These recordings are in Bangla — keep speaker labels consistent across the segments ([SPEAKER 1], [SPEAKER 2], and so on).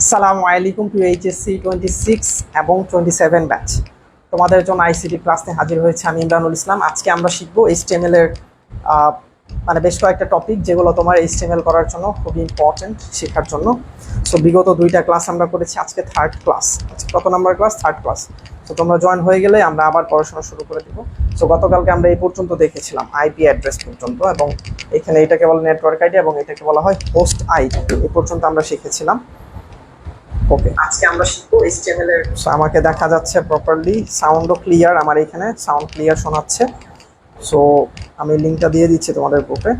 [SPEAKER 1] আসসালামু আলাইকুম টু এইচএসসি 26 এবং 27 ব্যাচ। তোমাদের জন্য আইসিটি ক্লাস নিয়ে হাজির হয়েছে আমি ইমরানুল ইসলাম। আজকে আমরা শিখবো এইচটিএমএল এর মানে বেশ কয়েকটা টপিক যেগুলো তোমার এইচটিএমএল করার জন্য খুবই ইম্পর্টেন্ট শেখার জন্য। সো বিগত দুইটা ক্লাস আমরা করেছি, আজকে থার্ড ক্লাস। কত নাম্বার ক্লাস? Third class. তো তোমরা জয়েন হয়ে গেলে আমরা আবার পড়াশোনা শুরু করে দিব। সো গতকালকে আমরা এই পর্যন্ত দেখেছিলাম আইপি অ্যাড্রেস পর্যন্ত, এবং এখানে এটাকে বলা নেটওয়ার্ক আইডি এবং এটাকে বলা হয় হোস্ট আইডি। এই পর্যন্ত আমরা শিখেছিলাম। ওকে, আজকে আমরা শিখবো এইচটিএমএল এর। সো আমাকে দেখা যাচ্ছে প্রপারলি, সাউন্ডও ক্লিয়ার, আমার এখানে সাউন্ড ক্লিয়ার শোনাচ্ছে। সো আমি লিংকটা দিয়ে দিচ্ছি তোমাদের গ্রুপে,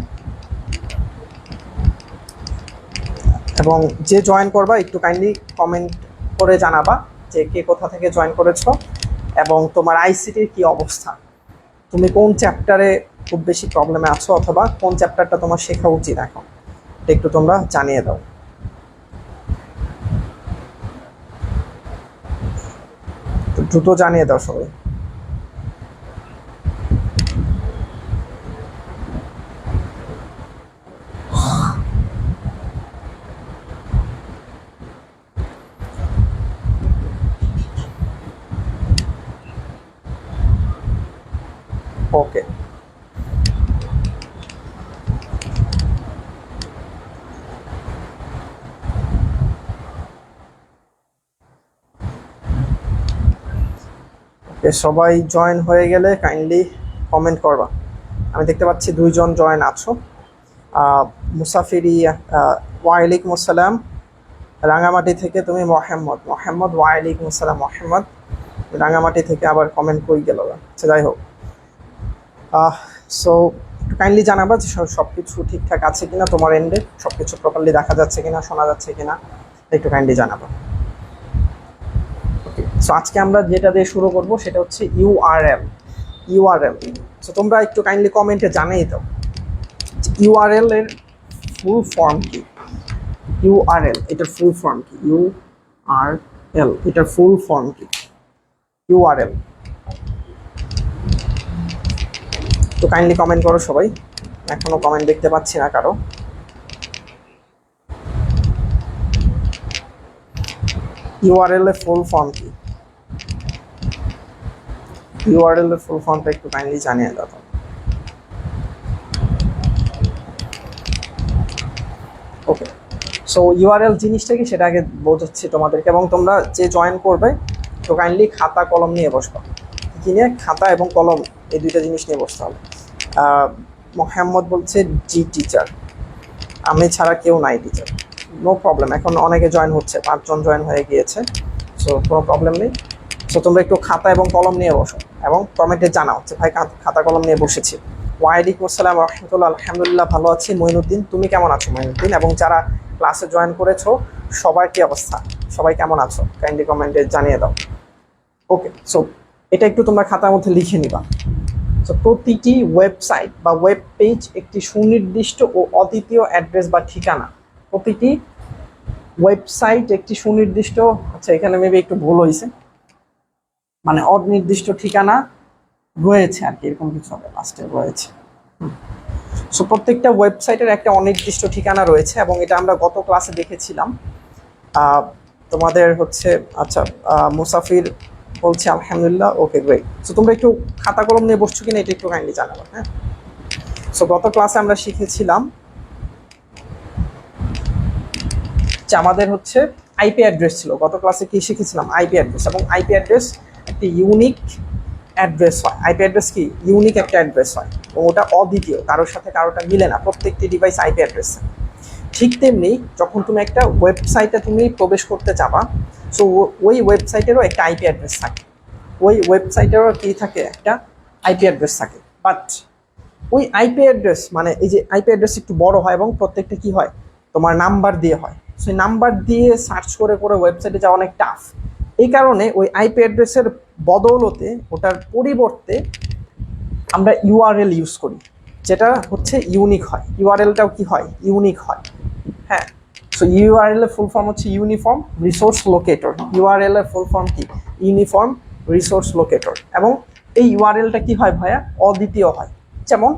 [SPEAKER 1] এবং যে জয়েন করবা একটু কাইন্ডলি কমেন্ট করে জানাবা যে কে কোথা থেকে জয়েন করেছো এবং তোমার আইসিটির কি অবস্থা, তুমি কোন চ্যাপ্টারে খুব বেশি প্রবলেমে আছো অথবা কোন চ্যাপ্টারটা তোমার শেখা উচিত এখন, এটা একটু তোমরা জানিয়ে দাও। দ্রুত জানিয়ে দাও সবাই। ওকে, সবাই জয়েন হয়ে গেলে কাইন্ডলি কমেন্ট করবা। আমি দেখতে পাচ্ছি দুইজন জয়েন আছো। মুসাফিরি, ওয়ালাইকুম আসসালাম। রাঙামাটি থেকে তুমি মোহাম্মদ ওয়ালাইকুম আসসালাম মোহাম্মদ। রাঙামাটি থেকে আবার কমেন্ট করে গেল। আচ্ছা, যাই হোক। সো একটু কাইন্ডলি জানাবা যে সব কিছু ঠিকঠাক আছে কিনা, তোমার এন্ডে সব কিছু প্রপারলি দেখা যাচ্ছে কিনা, শোনা যাচ্ছে কিনা, একটু কাইন্ডলি জানাবা। সো আজকে আমরা যেটা দিয়ে শুরু করব সেটা হচ্ছে ইউআরএল। সো তোমরা একটু কাইন্ডলি কমেন্টে জানিয়ে দাও ইউআরএল এর ফুল ফর্ম কি। ইউআরএল এটার ফুল ফর্ম কি? ইউআরএল এটার ফুল ফর্ম কি? ইউআরএল তো কাইন্ডলি কমেন্ট করো সবাই, এখনো কমেন্ট দেখতে পাচ্ছি না কারো। ইউআরএল এর ফুল ফর্ম কি? ইউআরএল এর ফুল ফর্মটা একটু কাইন্ডলি জানিয়ে দাও। ওকে, সো ইউআরএল জিনিসটা কি সেটা আগে বোঝাচ্ছি তোমাদেরকে, এবং তোমরা যে জয়েন করবে তো কাইন্ডলি খাতা কলম নিয়ে বসবা। কি নিয়ে? খাতা এবং কলম, এই দুইটা জিনিস নিয়ে বসতে হবে। মোহাম্মদ বলছে জি টিচার, আমি ছাড়া কেউ নাই টিচার। নো প্রবলেম, এখন অনেকে জয়েন হচ্ছে, 5 জন জয়েন হয়ে গিয়েছে। সো কোনো প্রবলেম নেই। সো তোমরা একটু খাতা এবং কলম নিয়ে বসো এবং কমেন্টে জানাও যে ভাই খাতা কলম নিয়ে বসেছি। ওয়ালাইকুম আসসালাম রহমতুল্লাহ, আলহামদুলিল্লাহ ভালো আছি। মঈনুদ্দিন, তুমি কেমন আছো মঈনুদ্দিন? এবং যারা ক্লাসে জয়েন করেছো সবার কি অবস্থা, সবাই কেমন আছো কাইন্ডলি কমেন্টে জানিয়ে দাও। ওকে, সো এটা একটু তোমরা খাতার মধ্যে লিখে নিবা। সো প্রতিটি ওয়েবসাইট বা ওয়েব পেজ একটি সুনির্দিষ্ট ও অদ্বিতীয় অ্যাড্রেস বা ঠিকানা। প্রতিটি ওয়েবসাইট একটি সুনির্দিষ্ট, আচ্ছা এখানে মেবি একটু ভুল হয়েছে, মানে অনির্দিষ্ট ঠিকানা রয়েছে আর কি, এরকম কিছু হবে, লাস্টে রয়েছে। সো প্রত্যেকটা ওয়েবসাইটের একটা অনির্দিষ্ট ঠিকানা রয়েছে, এবং এটা আমরা গত ক্লাসে দেখেছিলাম। তোমাদের হচ্ছে, আচ্ছা মুসাফির বলছে আলহামদুলিল্লাহ, ওকে গ্রেট। সো তোমরা একটু খাতা কলম নিয়ে বসছো কিনা এটা একটু কাইন্ডলি জানাবো। হ্যাঁ, সো গত ক্লাসে আমরা শিখেছিলাম যে আমাদের হচ্ছে আইপি অ্যাড্রেস ছিল। গত ক্লাসে কি শিখেছিলাম? IP address. এবং আইপি অ্যাড্রেস একটি ইউনিক অ্যাড্রেস হয়। আইপি অ্যাড্রেস কি? ইউনিক একটা অ্যাড্রেস হয়, এবং ওটা অদ্বিতীয়, কারোর সাথে কারোটা মিলে না, প্রত্যেকটি ডিভাইস আইপি অ্যাড্রেস। ঠিক তেমনি যখন তুমি একটা ওয়েবসাইটে তুমি প্রবেশ করতে যাবা, সো ওই ওয়েবসাইটেরও একটা আইপি অ্যাড্রেস থাকে, ওই ওয়েবসাইটেরও কি থাকে? একটা আইপি অ্যাড্রেস থাকে। বাট ওই আইপি অ্যাড্রেস, মানে এই যে আইপি অ্যাড্রেস একটু বড় হয় এবং প্রত্যেকটা কি হয়? তোমার নাম্বার দিয়ে হয়। সেই নাম্বার দিয়ে সার্চ করে করে ওয়েবসাইটে যাওয়া অনেক টাফ। এই কারণে ওই আইপি অ্যাড্রেসের বদৌলতে, ওটার পরিবর্তে আমরা ইউআরএল ইউজ করি, যেটা হচ্ছে ইউনিক হয়। ইউআরএলটাও কি হয়? ইউনিক হয়। হ্যাঁ, সো ইউআরএল এর ফুল ফর্ম হচ্ছে ইউনিফর্ম রিসোর্স লোকেটর। ইউআরএল এর ফুল ফর্ম কি? Uniform resource locator. এবং এই ইউআরএলটা কি হয় ভাইয়া? অদ্বিতীয় হয়। যেমন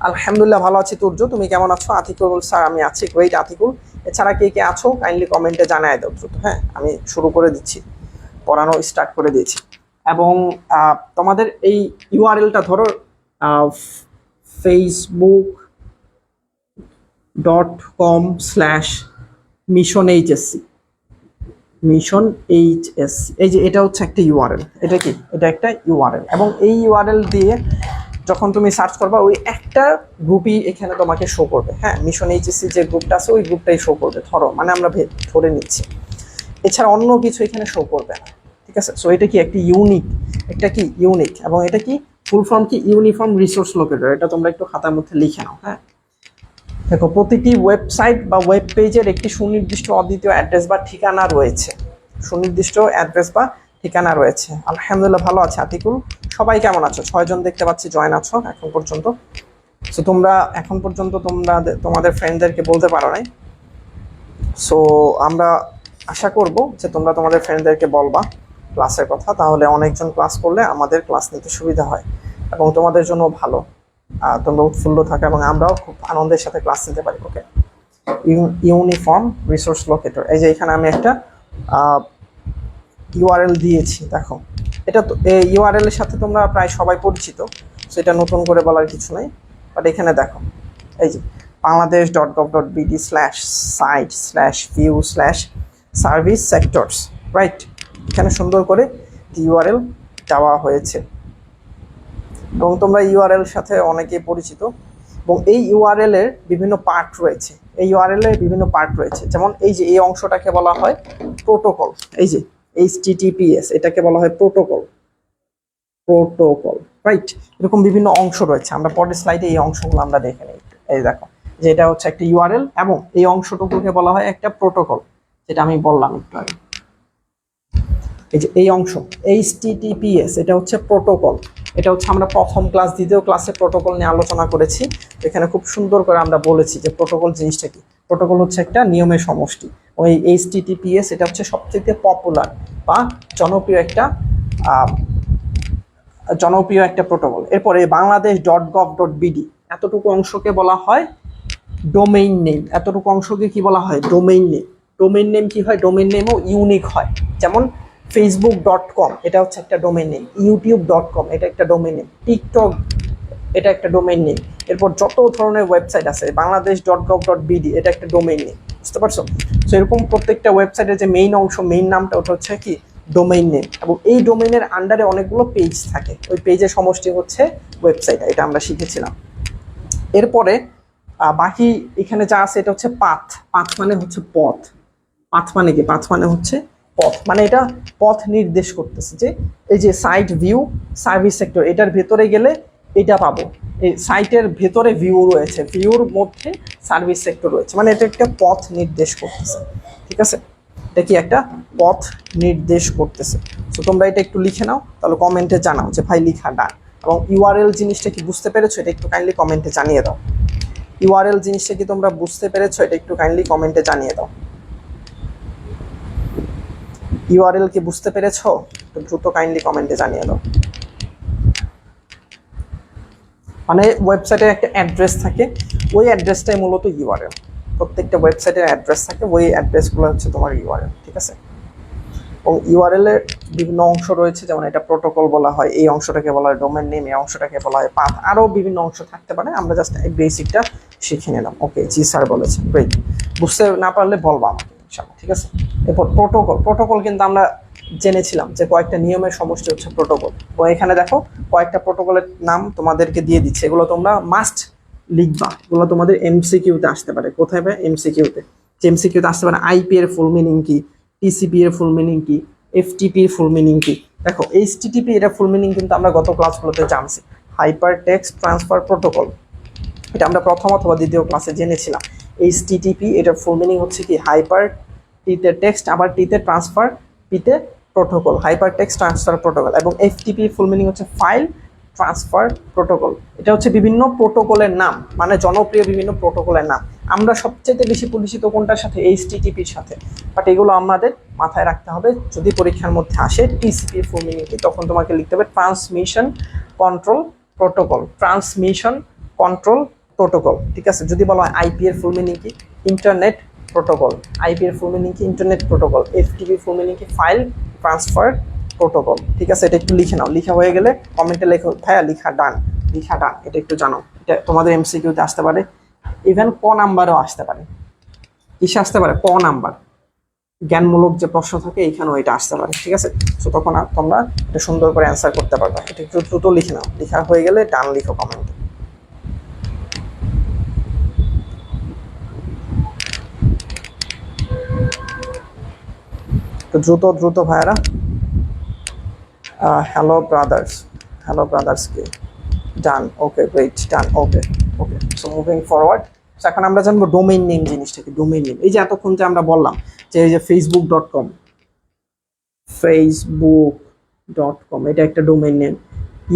[SPEAKER 1] আলহামদুলিল্লাহ ভালো আছি তুর্য, তুমি কেমন আছো? আতিকুল, স্যার আমি আছি গ্রেট আতিকুল। এছাড়া কে কে আছো কাইন্ডলি কমেন্টে জানায় দাও দ্রুত। হ্যাঁ, আমি শুরু করে দিচ্ছি, পড়ানো স্টার্ট করে দিয়েছি। এবং তোমাদের এই ইউআরএলটা ধরো facebook.com/missionhsc, মিশন এইচএসসি। এই যে এটা হচ্ছে একটা ইউআরএল, এটা কি, এটা একটা ইউআরএল। এবং এই ইউআরএল দিয়ে যখন তুমি সার্চ করবা ওই একটা গ্রুপই এখানে তোমাকে শো করবে। হ্যাঁ, মিশন এইচএসসি যে গ্রুপটা আছে ওই গ্রুপটাই শো করবে, ধরো মানে আমরা ধরে নিচ্ছি। এছাড়া অন্য কিছু এখানে শো করবে না, ঠিক আছে। সো এটা কি একটা ইউনিক, একটা কি ইউনিক, এবং এটা কি ফুল ফর্ম কি, ইউনিফর্ম রিসোর্স লোকেটর। এটা তোমরা একটু খাতার মধ্যে লিখে নাও। হ্যাঁ, দেখো প্রতিটি ওয়েবসাইট বা ওয়েব পেজের একটি সুনির্দিষ্ট অদ্বিতীয় অ্যাড্রেস বা ঠিকানা রয়েছে, সুনির্দিষ্ট অ্যাড্রেস বা ঠিকানা রয়েছে। আলহামদুলিল্লাহ ভালো আছে আতিকুল। সবাই কেমন আছো? 6 জন দেখতে পাচ্ছি জয়েন আছো এখন পর্যন্ত। সো তোমরা এখন পর্যন্ত তোমাদের ফ্রেন্ডদেরকে বলতে পারো নাই। সো আমরা আশা করব যে তোমরা তোমাদের ফ্রেন্ডদেরকে বলবা ক্লাসের কথা, তাহলে অনেকজন ক্লাস করলে আমাদের ক্লাস নিতে সুবিধা হয় এবং তোমাদের জন্য ভালো, তোমরা উৎফুল্ল থাকো এবং আমরাও খুব আনন্দের সাথে ক্লাস নিতে পারি। ওকে, ইউনিফর্ম রিসোর্স লোকেটর, এই যে এখানে আমি একটা ইউআরএল দিয়েছি, দেখো এটা তো এই ইউআরএল এর সাথে তোমরা প্রায় সবাই পরিচিত, সেটা নতুন করে বলার কিছু নেই। বাট এখানে দেখো এই যে bangladesh.gov.bd/site/view/service sectors, রাইট। এখানে সুন্দর করে ইউআরএল দেওয়া হয়েছে এবং তোমরা ইউআরএল সাথে অনেকেই পরিচিত। এবং এই ইউআরএল এর বিভিন্ন পার্ট রয়েছে, এই ইউআরএল এর বিভিন্ন পার্ট রয়েছে। যেমন এই যে এই অংশটাকে বলা হয় প্রোটোকল, এই যে HTTPS, এটাকে বলা হয় প্রোটোকল, রাইট। এরকম বিভিন্ন অংশ রয়েছে, আমরা পরের স্লাইডে এই অংশগুলো আমরা দেখে নিই। এই দেখো যে এটা হচ্ছে একটা ইউআরএল এবং এই অংশটুকুকে বলা হয় একটা প্রোটোকল, যেটা আমি বললাম একটু আগে। এই যে এই অংশ HTTPS, এটা হচ্ছে প্রোটোকল। এটা হচ্ছে আমরা প্রথম ক্লাস, দ্বিতীয় ক্লাসে প্রোটোকল নিয়ে আলোচনা করেছি। এখানে খুব সুন্দর করে আমরা বলেছি যে প্রোটোকল জিনিসটা কি। প্রোটোকল হচ্ছে একটা নিয়মের সমষ্টি। ওই HTTPS এটা হচ্ছে সবচেয়ে পপুলার বা জনপ্রিয় একটা প্রোটোকল। এরপরে বাংলাদেশ.gov.bd, এতটুকু অংশকে বলা হয় ডোমেইন নেম। এতটুকু অংশকে কি বলা হয়? Domain name. ডোমেইন নেম কি হয়? ডোমেইন নেমও ইউনিক হয়। যেমন facebook.com, এটা হচ্ছে একটা ডোমেইন নেম। youtube.com, এটা একটা ডোমেইন নেম। টিকটক, এটা একটা ডোমেইন নেম। এরপর যত ধরনের ওয়েবসাইট আছে, বাংলাদেশ.gov.bd, এটা একটা ডোমেইন নেম। বুঝতে পারছো? তো এরকম প্রত্যেকটা ওয়েবসাইটের যে মেইন অংশ, মেইন নামটা, ওটা হচ্ছে কি ডোমেইন নেম। এবং এই ডোমেইনের আন্ডারে অনেকগুলো পেজ থাকে, ওই পেজের সমষ্টি হচ্ছে ওয়েবসাইট, এটা আমরা শিখেছিলাম। এরপরে বাকি এখানে যা আছে এটা হচ্ছে পাথ। পাথ মানে হচ্ছে পথ। পাথ মানে কি? পাথ মানে হচ্ছে পথ, মানে এটা পথ নির্দেশ করতেছে যে এই যে সাইট ভিউ সার্ভিস সেক্টর, এটার ভেতরে গেলে এটা পাবো। এই সাইটের ভেতরে ভিউ রয়েছে, ভিউর মধ্যে সার্ভিস সেক্টর রয়েছে, মানে এটা একটা পথ নির্দেশ করতেছে। ঠিক আছে, এটা কি একটা পথ নির্দেশ করতেছে। তো তোমরা এটা একটু লিখে নাও, তাহলে কমেন্টে জানাও যে ভাই লিখা ডান। এবং ইউআরএল জিনিসটা কি বুঝতে পেরেছো? এটা একটু কাইন্ডলি কমেন্টে জানিয়ে দাও। ইউআরএল জিনিসটা কি তোমরা বুঝতে পেরেছো? এটা একটু কাইন্ডলি কমেন্টে জানিয়ে দাও। ইউআরএল কি বুঝতে পেরেছো? একটু দ্রুত কাইন্ডলি কমেন্টে জানিয়ে দাও। মানে ওয়েবসাইটের একটা অ্যাড্রেস থাকে, ওই অ্যাড্রেসটাই মূলত ইউআরএল। প্রত্যেকটা ওয়েবসাইটের অ্যাড্রেস থাকে, ওই অ্যাড্রেসগুলো হচ্ছে তোমার ইউআরএল। ঠিক আছে, এবং ইউআরএল এর বিভিন্ন অংশ রয়েছে, যেমন এটা প্রোটোকল বলা হয়, এই অংশটাকে বলা হয় ডোমেইন নেম, এই অংশটাকে বলা হয় পাথ, আরও বিভিন্ন অংশ থাকতে পারে। আমরা জাস্ট এই বেসিকটা শিখে নিলাম। ওকে, জি স্যার বলেছেন, গ্রেট। বুঝতে না পারলে বলবা আমাকে ইনশাআল্লাহ। ঠিক আছে, এরপর প্রোটোকল কিন্তু আমরা জেনেছিলাম যে কয়েকটা নিয়মের সমষ্টি হচ্ছে প্রোটোকল। তো এখানে দেখো কয়েকটা প্রোটোকলের নাম তোমাদেরকে দিয়ে দিচ্ছে, এগুলো তোমরা মাস্ট লিখবা। এগুলো তোমাদের এমসিকিউতে আসতে পারে। কোথায় পাবে? এমসিকিউতে। যে এমসিকিউতে আসতে পারে আইপি এর ফুল মিনিং কি, টিসিপি এর ফুল মিনিং কি, এফটিপি এর ফুল মিনিং কি। দেখো এইচটিটিপি এটা ফুল মিনিং কিন্তু আমরা গত ক্লাসগুলোতে জানছি, হাইপার টেক্সট ট্রান্সফার প্রোটোকল। এটা আমরা প্রথম অথবা দ্বিতীয় ক্লাসে জেনেছিলাম। এইচটিটিপি এটার ফুল মিনিং হচ্ছে কি হাইপার টিতে টেক্সট, আবার টিতে ট্রান্সফার, পিতে protocol, hyper text transfer protocol. এবং এফটিপি ফুল মিনিং হচ্ছে ফাইল ট্রান্সফার প্রোটোকল। এটা হচ্ছে বিভিন্ন প্রোটোকলের নাম, মানে জনপ্রিয় বিভিন্ন প্রোটোকলের নাম। আমরা সবচেয়ে বেশি পরিচিত কোনটার সাথে? এইচটিটিপির সাথে। বাট এগুলো আমাদের মাথায় রাখতে হবে, যদি পরীক্ষার মধ্যে আসে টিসিপি ফুল মিনিং কি, তখন তোমাকে লিখতে হবে transmission control protocol, transmission control protocol. ঠিক আছে, যদি বলা হয় আইপি এর ফুল মিনিং কি, ইন্টারনেট প্রোটোকল, আইপি এর ফুল মিনিং কি internet protocol, FTP full meaning কি ফাইল ট্রান্সফার প্রোটোকল। ঠিক আছে, এটা একটু লিখে নাও, লিখা হয়ে গেলে কমেন্টে লেখো ভাইয়া লিখা ডান, লিখা ডান, এটা একটু জানো। এটা তোমাদের এমসিকিউতে আসতে পারে, ইভেন ক নাম্বারও আসতে পারে, কিসে আসতে পারে, ক নাম্বার জ্ঞানমূলক যে প্রশ্ন থাকে এইখানেও এটা আসতে পারে। ঠিক আছে, তো তখন তোমরা এটা সুন্দর করে অ্যান্সার করতে পারবে। এটা একটু দ্রুত লিখে নাও, লেখা হয়ে গেলে ডান লিখো কমেন্টে। তো দ্রুত দ্রুত ভাইয়ারা। হ্যালো ব্রাদার্স, হ্যালো ব্রাদার্স কে ডান, ওকে গ্রেট, ডান, ওকে ওকে। সো মুভিং ফরওয়ার্ড, এখন আমরা জানবো ডোমেইন নেম জিনিসটা কি। ডোমেইন নেম, এই যে এতক্ষণ যে আমরা বললাম যে এই যে facebook.com, facebook.com এটা একটা ডোমেইন নেম,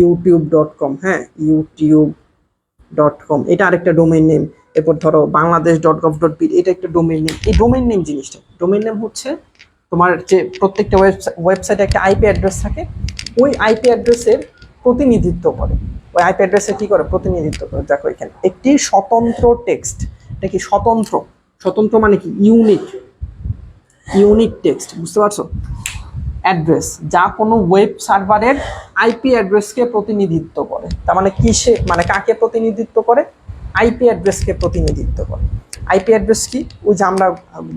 [SPEAKER 1] youtube.com, হ্যাঁ youtube.com এটা আরেকটা ডোমেইন নেম। এরপর ধরো bangladesh.gov.bd এটা একটা ডোমেইন নেম। এই ডোমেইন নেম জিনিসটা, ডোমেইন নেম হচ্ছে তোমার যে প্রত্যেকটা ওয়েবসাইটে একটা আইপি অ্যাড্রেস থাকে, ওই আইপি অ্যাড্রেসের প্রতিনিধিত্ব করে। ওই আইপি অ্যাড্রেসে কি করে, প্রতিনিধিত্ব করে। দেখো এখানে একটি স্বতন্ত্র টেক্সট, এটা কি স্বতন্ত্র, স্বতন্ত্র মানে কি ইউনিক, ইউনিক টেক্সট, বুঝতে পারছো, অ্যাড্রেস যা কোনো ওয়েব সার্ভারের আইপি অ্যাড্রেসকে প্রতিনিধিত্ব করে। তার মানে কিসে, মানে কাকে প্রতিনিধিত্ব করে, আইপি অ্যাড্রেসকে প্রতিনিধিত্ব করে। আইপি অ্যাড্রেস কি, ওই যে আমরা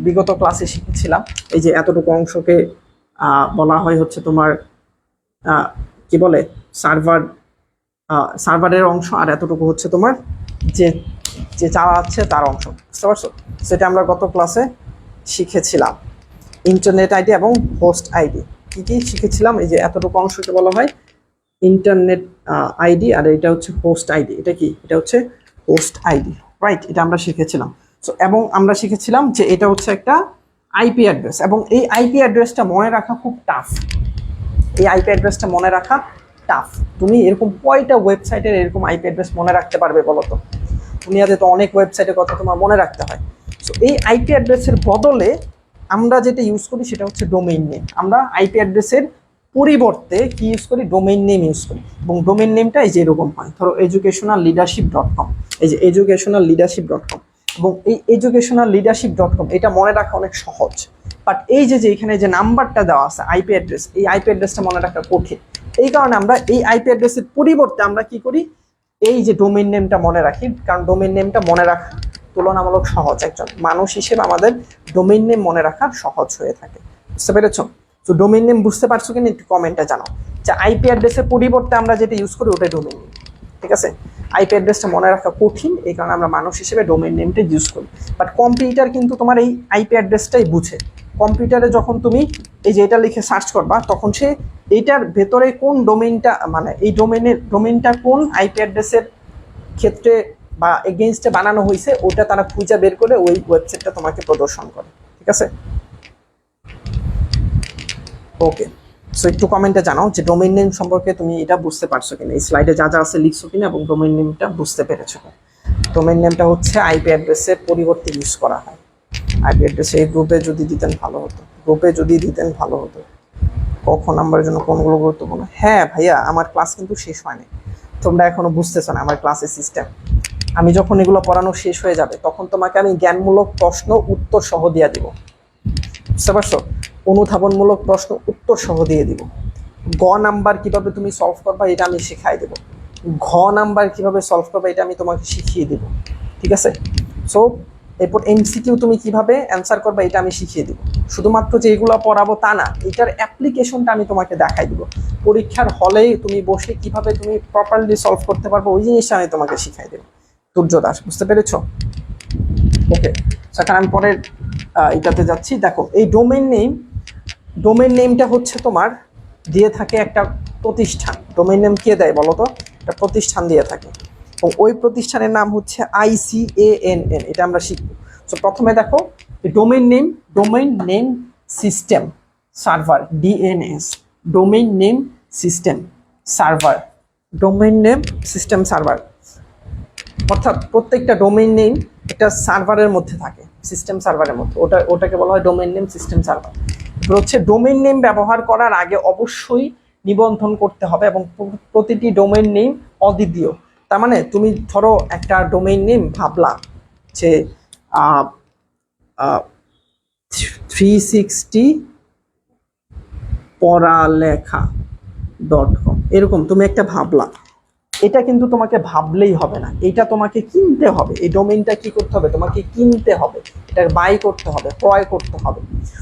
[SPEAKER 1] বিগত ক্লাসে শিখেছিলাম, এই যে এতটুকু অংশকে বলা হয় হচ্ছে তোমার কি বলে সার্ভার, সার্ভারের অংশ, আর এতটুকু হচ্ছে তোমার যে যে চালাচ্ছে তার অংশ, বুঝতে পারছো। সেটা আমরা গত ক্লাসে শিখেছিলাম, ইন্টারনেট আইডি এবং হোস্ট আইডি। কি কি শিখেছিলাম, এই যে এতটুকু অংশকে বলা হয় ইন্টারনেট আইডি, আর এটা হচ্ছে হোস্ট আইডি। এটা কি, এটা হচ্ছে হোস্ট আইডি, রাইট, এটা আমরা শিখেছিলাম। সো এবং আমরা শিখেছিলাম যে এটা হচ্ছে একটা আইপি অ্যাড্রেস, এবং এই আইপি অ্যাড্রেসটা মনে রাখা খুব টাফ। এই আইপি অ্যাড্রেসটা মনে রাখা টাফ। তুমি এরকম কয়টা ওয়েবসাইটের এরকম আইপি অ্যাড্রেস মনে রাখতে পারবে বলো তো, দুনিয়াতে তো অনেক ওয়েবসাইটের কথা তোমার মনে রাখতে হয়। সো এই আইপি অ্যাড্রেসের বদলে আমরা যেটা ইউজ করি সেটা হচ্ছে ডোমেইন নেম। আমরা আইপি অ্যাড্রেসের পরিবর্তে কি ইউজ করি, ডোমেইন নেম ইউজ করি। এবং ডোমেইন নেমটা এই যে এরকম হয়, ধরো educationalleadership.com, এই যে educationalleadership.com, এবং এই educationalleadership.com এটা মনে রাখা অনেক সহজ। বাট এই যে এখানে যে নাম্বারটা দেওয়া আছে আইপি অ্যাড্রেস, এই আইপি অ্যাড্রেসটা মনে রাখা কঠিন। এই কারণে আমরা এই আইপি অ্যাড্রেসের পরিবর্তে আমরা কি করি, এই যে ডোমেইন নেমটা মনে রাখি, কারণ ডোমেইন নেমটা মনে রাখা তুলনামূলক সহজ। একজন মানুষ হিসেবে আমাদের ডোমেইন নেম মনে রাখা সহজ হয়ে থাকে, বুঝতে পেরেছো। তো ডোমেইন নেম বুঝতে পারছো কিনা একটু কমেন্টে জানাও, যে আইপি অ্যাড্রেসের পরিবর্তে আমরা যেটা ইউজ করি ওটাই ডোমেইন নেম। ঠিক আছে, আইপি অ্যাড্রেসটা মনে রাখা কঠিন, এই কারণে আমরা মানুষ হিসেবে ডোমেইন নেমটা ইউজ করি। বাট কম্পিউটার কিন্তু তোমার এই আইপি অ্যাড্রেসটাই বুঝে। কম্পিউটারে যখন তুমি এই যে এটা লিখে সার্চ করবা, তখন সে এইটার ভেতরে কোন ডোমেইনটা, মানে এই ডোমেইনটা কোন আইপি অ্যাড্রেসের ক্ষেত্রে বা এগেইনস্টে বানানো হয়েছে, ওটা তারা খুঁজে বের করে ওই ওয়েবসাইটটা তোমাকে প্রদর্শন করে। ঠিক আছে, ওকে। সো একটু কমেন্টে জানাও যে ডোমেইন নেম সম্পর্কে তুমি এটা বুঝতে পারছো কিনা, এই স্লাইডে যা যা আছে লিখছো কিনা, এবং ডোমেইন নেমটা বুঝতে পেরেছো কিনা। ডোমেইন নেমটা হচ্ছে আইপি অ্যাড্রেসের পরিবর্তে ইউজ করা হয়। আইপি অ্যাড্রেস এই গ্রুপে যদি দিতেন ভালো হতো, গ্রুপে যদি দিতেন ভালো হতো। কখন নাম্বারের জন্য কোনগুলো গুরুত্বপূর্ণ, হ্যাঁ ভাইয়া আমার ক্লাস কিন্তু শেষ হয়নি, তোমরা এখনো বুঝতেছো না আমার ক্লাসের সিস্টেম। আমি যখন এগুলো পড়ানো শেষ হয়ে যাবে তখন তোমাকে আমি জ্ঞানমূলক প্রশ্ন উত্তর সহ দিয়ে দিব, বুঝতে পারছো, অনুধাবনমূলক প্রশ্ন উত্তর সহ দিয়ে দিব। গ নাম্বার কিভাবে তুমি সলভ করবা এটা আমি শিখাই দেবো, ঘ নাম্বার কিভাবে সলভ করবা এটা আমি তোমাকে শিখিয়ে দেবো। ঠিক আছে, সো এরপর এমসিকিউ তুমি কিভাবে অ্যান্সার করবা এটা আমি শিখিয়ে দিব। শুধুমাত্র যে এগুলো পড়াবো তা না, এটার অ্যাপ্লিকেশনটা আমি তোমাকে দেখাই দিব। পরীক্ষার হলে তুমি বসে কিভাবে তুমি প্রপারলি সলভ করতে পারবো ওই জিনিসটা আমি তোমাকে শিখাই দেবো। তুর্য দাস, বুঝতে পেরেছো, ওকে। সেখানে আমি পরের এটাতে যাচ্ছি। দেখো এই ডোমেইন নেমটা হচ্ছে তোমার দিয়ে থাকে একটা প্রতিষ্ঠান। ডোমেইন নেম কে দেয় বলো তো, একটা প্রতিষ্ঠান দিয়ে থাকে, এবং ওই প্রতিষ্ঠানের নাম হচ্ছে ICANN, এটা আমরা শিখবো। তো প্রথমে দেখো domain name system server, DNS, domain name system server, domain name system server, অর্থাৎ প্রত্যেকটা ডোমেইন নেম একটা সার্ভারের মধ্যে থাকে, সিস্টেম সার্ভারের মধ্যে, ওটাকে বলা হয় ডোমেইন নেম সিস্টেম সার্ভার। হচ্ছে ডোমেইন নেম ব্যবহার করার আগে অবশ্যই নিবন্ধন করতে হবে, এবং প্রতিটি ডোমেইন নেম অদ্বিতীয়। তার মানে তুমি ধরো একটা ডোমেইন নেম ভাবলা যে 360 পড়ালেখা.com, এরকম তুমি একটা ভাবলা। এটা কিন্তু তোমাকে ভাবলেই হবে না, এটা তোমাকে কিনতে হবে। এই ডোমেইনটা কি করতে হবে, তোমাকে কিনতে হবে, এটা বাই করতে হবে, ক্রয় করতে হবে।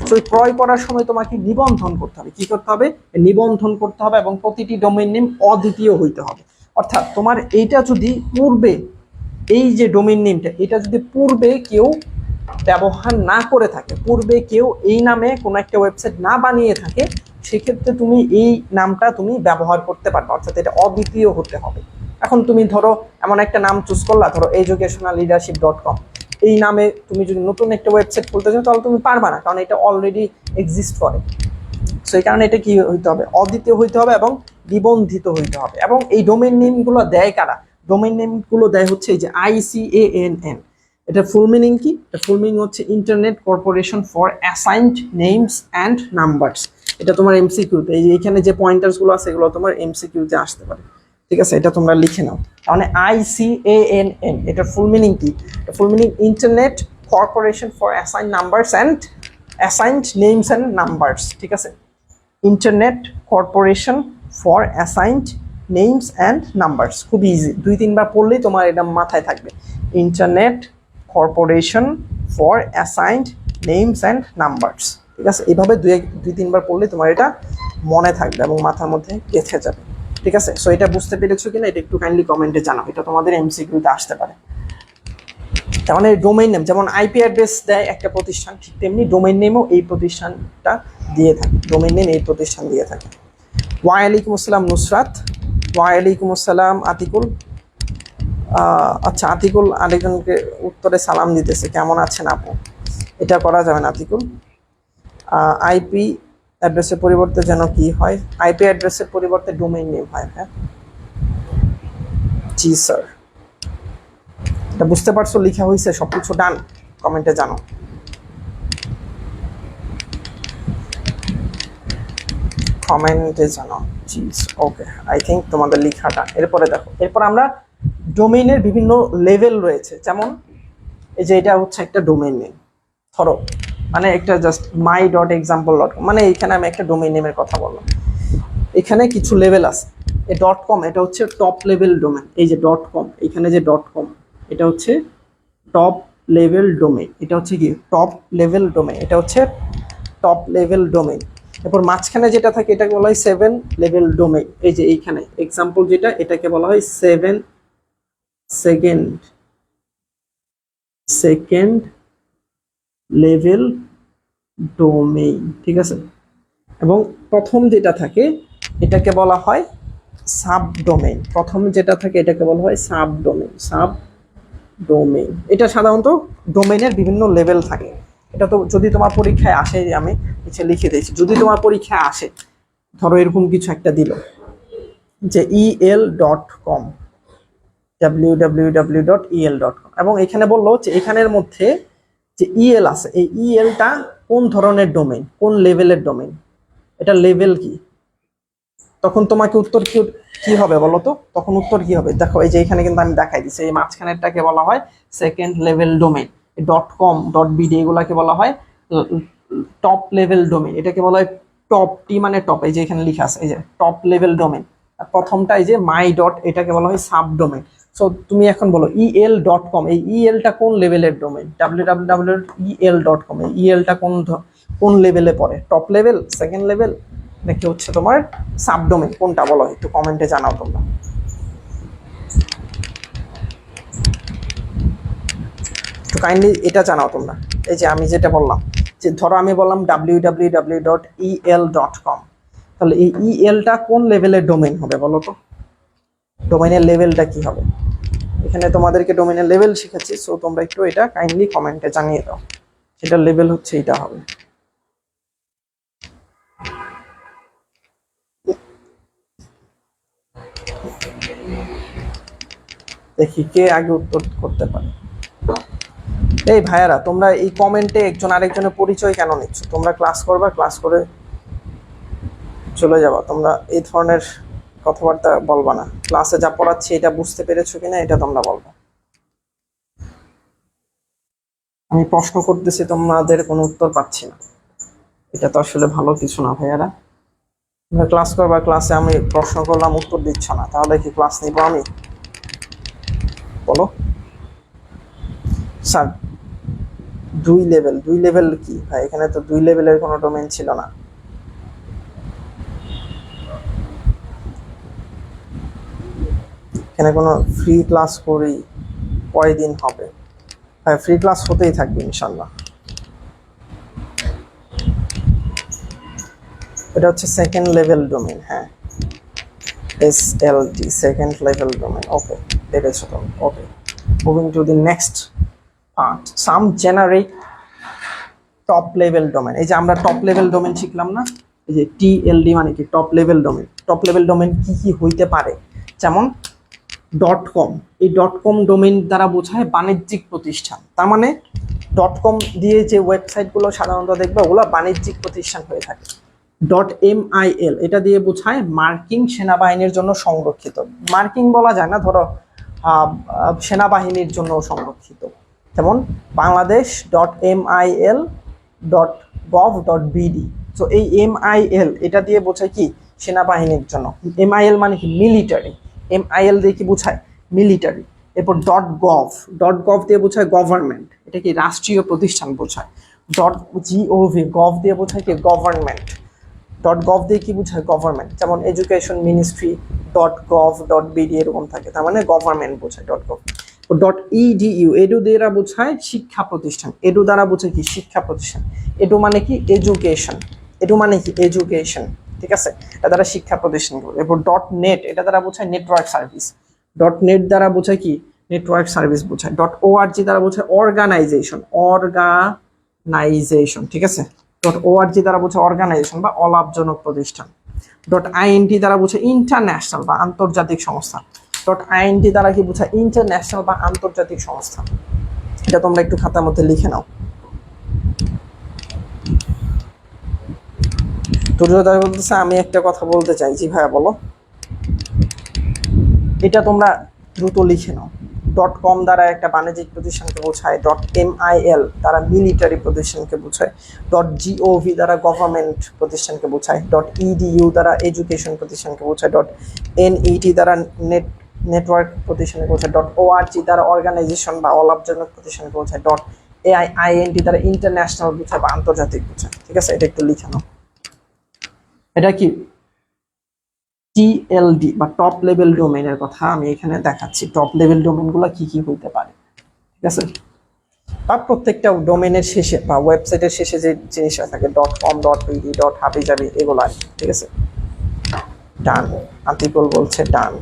[SPEAKER 1] তো ক্রয় করার সময় তোমাকে নিবন্ধন করতে হবে। কি করতে হবে, নিবন্ধন করতে হবে, এবং প্রতিটি ডোমেইন নেম অদ্বিতীয় হইতে হবে। অর্থাৎ তোমার এইটা যদি পূর্বে, এই যে ডোমেইন নেমটা, এটা যদি পূর্বে কেউ ব্যবহার না করে থাকে, পূর্বে কেউ এই নামে কোনো একটা ওয়েবসাইট না বানিয়ে থাকে, সেক্ষেত্রে তুমি এই নামটা তুমি ব্যবহার করতে পারবে। অর্থাৎ এটা অদ্বিতীয় হতে হবে। এখন তুমি ধরো এমন একটা নাম চুজ করলা, ধরো educationalleadership.com, এই নামে তুমি যদি নতুন একটা ওয়েবসাইট খুলতে চাও তাহলে তুমি পারবা না, কারণ এটা অলরেডি এক্সিস্ট করে। সো এই কারণে এটা কি হইতে হবে, অদ্বিতীয় হইতে হবে এবং নিবন্ধিত হইতে হবে। এবং এই ডোমেইন নেমগুলো দেয় কারা, ডোমেইন নেমগুলো দেয় হচ্ছে এই যে ICANN। এটা ফুল মিনিং কি, এটা ফুল মিনিং হচ্ছে internet corporation for assigned names and numbers. এটা তোমার এমসিকিউতে, এই যে এখানে যে পয়েন্টার্সগুলো আছে এগুলো তোমার এমসিকিউতে আসতে পারে। ঠিক আছে, এটা তোমরা লিখে নাও। মানে ICANN, এটার ফুল মিনিং কি, এটা full meaning internet corporation for assign numbers and assigned names and numbers. ঠিক আছে, internet corporation for assigned names and numbers. খুব ইজি, 2-3 বার পড়লেই তোমার এটা মাথায় থাকবে। Internet corporation for assigned names and numbers. ঠিক আছে, এইভাবে 2-3 বার পড়লেই তোমার এটা মনে থাকবে এবং মাথার মধ্যে গেঁথে যাবে। ঠিক আছে, সো এটা বুঝতে পেরেছো কিনা এটা একটু কাইন্ডলি কমেন্টে জানাও, এটা তোমাদের এমসিকিউতে আসতে পারে। তার মানে ডোমেইন নেম যেমন আইপি অ্যাড্রেস দেয় একটা প্রতিষ্ঠান, ঠিক তেমনি ডোমেইন নেমও এই প্রতিষ্ঠানটা দিয়ে থাকে, ডোমেইন নেম এই প্রতিষ্ঠান দিয়ে থাকে। ওয়ালাইকুম আসসালাম নুসরাত, ওয়ালাইকুম আসসালাম আতিকুল। আচ্ছা, আতিকুল আরেকজনকে উত্তরে সালাম দিতেছে, কেমন আছেন আপু? এটা করা যাবে না আতিকুল। আইপি অ্যাড্রেসের পরিবর্তে যেন কি হয়, আইপি অ্যাড্রেসের পরিবর্তে ডোমেইন নেম হয়। হ্যাঁ জি স্যার, এটা বুঝতে পারছো, লেখা হয়েছে, সবকিছু ডান, কমেন্টে জানো। কমেন্টে জানাও, জি ওকে, আই থিঙ্ক তোমাদের লেখাটা। এরপরে দেখো, এরপর আমরা ডোমেইনের বিভিন্ন লেভেল রয়েছে। যেমন এই যে এটা হচ্ছে একটা ডোমেইন নেম, ধরো মানে একটা জাস্ট my.example.com, মানে এখানে আমি একটা ডোমেইন নেমের কথা বললাম। এখানে কিছু লেভেল আছে। এই .com এটা হচ্ছে টপ লেভেল ডোমেইন। এই যে .com, এখানে যে .com এটা হচ্ছে টপ লেভেল ডোমেইন। এটা হচ্ছে কি টপ লেভেল ডোমেইন, এটা হচ্ছে টপ লেভেল ডোমেইন। এরপর মাঝখানে যেটা থাকে এটাকে বলা হয় 7 লেভেল ডোমেইন। এই যে এইখানে এক্সাম্পল যেটা, এটাকে বলা হয় 7 সেকেন্ড লেভেল ডোমেইন। ঠিক আছে, এবং প্রথম যেটা থাকে এটাকে বলা হয় সাব ডোমেইন। প্রথম যেটা থাকে এটাকে বলা হয় সাব ডোমেইন, সাব ডোমেইন। এটা সাধারণত ডোমেইনের বিভিন্ন লেভেল থাকে। এটা তো যদি তোমার পরীক্ষায় আসে, আমি নিচে লিখে দিয়েছি, যদি তোমার পরীক্ষায় আসে, ধরো এরকম কিছু একটা দিল যে el.com, www.el.com, এবং এখানে বললো যে এখানের মধ্যে যে ইএল আছে, এই ইএলটা কোন ধরনের ডোমেইন, কোন লেভেলের ডোমেইন, এটা লেভেল কি, তখন তোমাকে উত্তর কি কি হবে বলো তো? তখন উত্তর কি হবে, দেখো এই যে এখানে কিন্তু আমি দেখাই দিচ্ছি, এই মাঝখানেরটাকে বলা হয় second level domain. .com .bd এগুলাকে বলা হয় টপ লেভেল ডোমেইন। এটাকে বলা হয় টপ, টি মানে টপ, এই যে এখানে লেখা আছে এই যে টপ লেভেল ডোমেইন। আর প্রথমটা এই যে মাই ডট, এটাকে বলা হয় সাব ডোমেইন। সো তুমি এখন বলো el.com, এই ইএলটা কোন লেভেলের ডোমেইন, www.el.com, এই ইএলটা কোন লেভেলে পড়ে, টপ লেভেল, সেকেন্ড লেভেল, নাকি হচ্ছে তোমার সাবডোমেইন, কোনটা বলো একটু কমেন্টে জানাও তোমরা। একটু কাইন্ডলি এটা জানাও তোমরা। এই যে আমি যেটা বললাম, যে ধরো আমি বললাম www.el.com, তাহলে এই ইএলটা কোন লেভেলের ডোমেইন হবে বলো তো, ডোমেইনের লেভেলটা কি হবে? এখানে তোমাদেরকে ডোমেইনের লেভেল শিখাচ্ছি, সো তোমরা একটু এটা কাইন্ডলি কমেন্টে জানিয়ে দাও, সেটার লেভেল হচ্ছে এটা হবে। দেখি কে আগে উত্তর করতে পারে। এই ভাইয়ারা, তোমরা এই কমেন্টে একজন আরেকজনের পরিচয় কেন নিচ্ছ? তোমরা ক্লাস করবা, ক্লাস করে চলে যাবা, তোমরা এই ধরনের কথাবার্তা বলবা না। ক্লাসে যা পড়াচ্ছি এটা বুঝতে পেরেছো কিনা এটা তোমরা বলবা। আমি প্রশ্ন করতেছি, তোমাদের কোনো উত্তর পাচ্ছি না। এটা তো আসলে ভালো কিছু না ভাইয়ারা। তোমরা ক্লাস করবা, ক্লাসে আমি প্রশ্ন করলাম উত্তর দিচ্ছ না, তাহলে কি ক্লাস নিব আমি? বলো স্যার। 2 লেভেল, 2 লেভেল কি ভাই? এখানে তো 2 লেভেলের কোনো ডোমেন ছিল না। এখানে কোনো ফ্রি ক্লাস করি কয়দিন হবে? হ্যাঁ, ফ্রি ক্লাস হতেই থাকবে ইনশাল্লাহ। এটা হচ্ছে সেকেন্ড লেভেল ডোমেন। হ্যাঁ, SLD second level domain. Okay, দেখেছো তো? Okay, moving to the next part, some generate top level domain. এই যে আমরা টপ লেভেল ডোমেন শিখলাম না, এই যে TLD মানে কি? Top level domain. Top level domain কি কি হইতে পারে? যেমন .com, এই .com ডোমেন দ্বারা বোঝায় বাণিজ্যিক প্রতিষ্ঠান। তার মানে .com দিয়ে যে ওয়েবসাইটগুলো সাধারণত দেখবে ওগুলো বাণিজ্যিক প্রতিষ্ঠান হয়ে থাকে। .mil এটা দিয়ে বোঝায় মার্কিন সেনাবাহিনীর জন্য সংরক্ষিত। মার্কিন বলা যায় না, ধরো সেনাবাহিনীর জন্য সংরক্ষিত। যেমন বাংলাদেশ .mil.gov.bd। তো এই MIL এটা দিয়ে বোঝায় কি? সেনাবাহিনীর জন্য। MIL মানে কি? মিলিটারি। MIL দিয়ে কি বোঝায়? মিলিটারি। এরপর .gov দিয়ে বোঝায় গভর্নমেন্ট, এটা কি? রাষ্ট্রীয় প্রতিষ্ঠান বোঝায়। .gov গভ দিয়ে বোঝায় কি? গভর্নমেন্ট। .gov দিয়ে কি বোঝায়? গভর্নমেন্ট। যেমন এডুকেশন মিনিস্ট্রি .gov.bd এরকম থাকে, তার মানে গভর্নমেন্ট বোঝায় .gov। .edu এডু দ্বারা বোঝায় শিক্ষা প্রতিষ্ঠান। এডু দ্বারা বোঝায় কি? শিক্ষা প্রতিষ্ঠান। এডু মানে কি? এডুকেশন। এডু মানে কি? এডুকেশন, ঠিক আছে? এটা দ্বারা শিক্ষা প্রতিষ্ঠান। এরপর .net এটা দ্বারা বোঝায় নেটওয়ার্ক সার্ভিস। .net দ্বারা বোঝায় কি? নেটওয়ার্ক সার্ভিস বোঝায়। .org দ্বারা বোঝায় অর্গানাইজেশন, অর্গানাইজেশন, ঠিক আছে? .org দ্বারা বোঝায় অর্গানাইজেশন বা অলাভজনক প্রতিষ্ঠান। .int দ্বারা বোঝায় ইন্টারন্যাশনাল বা আন্তর্জাতিক সংস্থা। .int দ্বারা কি বোঝায়? ইন্টারন্যাশনাল বা আন্তর্জাতিক সংস্থা। এটা তোমরা একটু খাতার মধ্যে লিখে নাও। তুর্যদয় বলতেছে আমি একটা কথা বলতে চাই। জি ভাইয়া বলো। এটা তোমরা দ্রুত লিখে নাও। .com দ্বারা একটা বাণিজ্যিক প্রতিষ্ঠানকে বোঝায়। .mil দ্বারা মিলিটারি প্রতিষ্ঠানকে বোঝায়। .gov দ্বারা গভর্নমেন্ট প্রতিষ্ঠানকে বোঝায়। .edu দ্বারা এডুকেশন প্রতিষ্ঠানকে বোঝায়। .net দ্বারা নেটওয়ার্ক প্রতিষ্ঠানকে বোঝায়। .org দ্বারা অর্গানাইজেশন বা অলাভজনক প্রতিষ্ঠানকে বোঝায়। .aint দ্বারা ইন্টারন্যাশনাল বোঝায় বা আন্তর্জাতিক বোঝায়, ঠিক আছে? এটা একটু লিখে নাও। এটা কি? TLD বা টপ লেভেল ডোমেইনের কথা আমি এখানে দেখাচ্ছি। টপ লেভেল ডোমেইনগুলো কি কি হইতে পারে, ঠিক আছে? বা প্রত্যেকটা ডোমেইনের শেষে বা ওয়েবসাইটের শেষে যে জিনিসটা থাকে .com .bd .habijabi এগুলো আর কি, ঠিক আছে? ডান। আতিকুল বলছে ডান।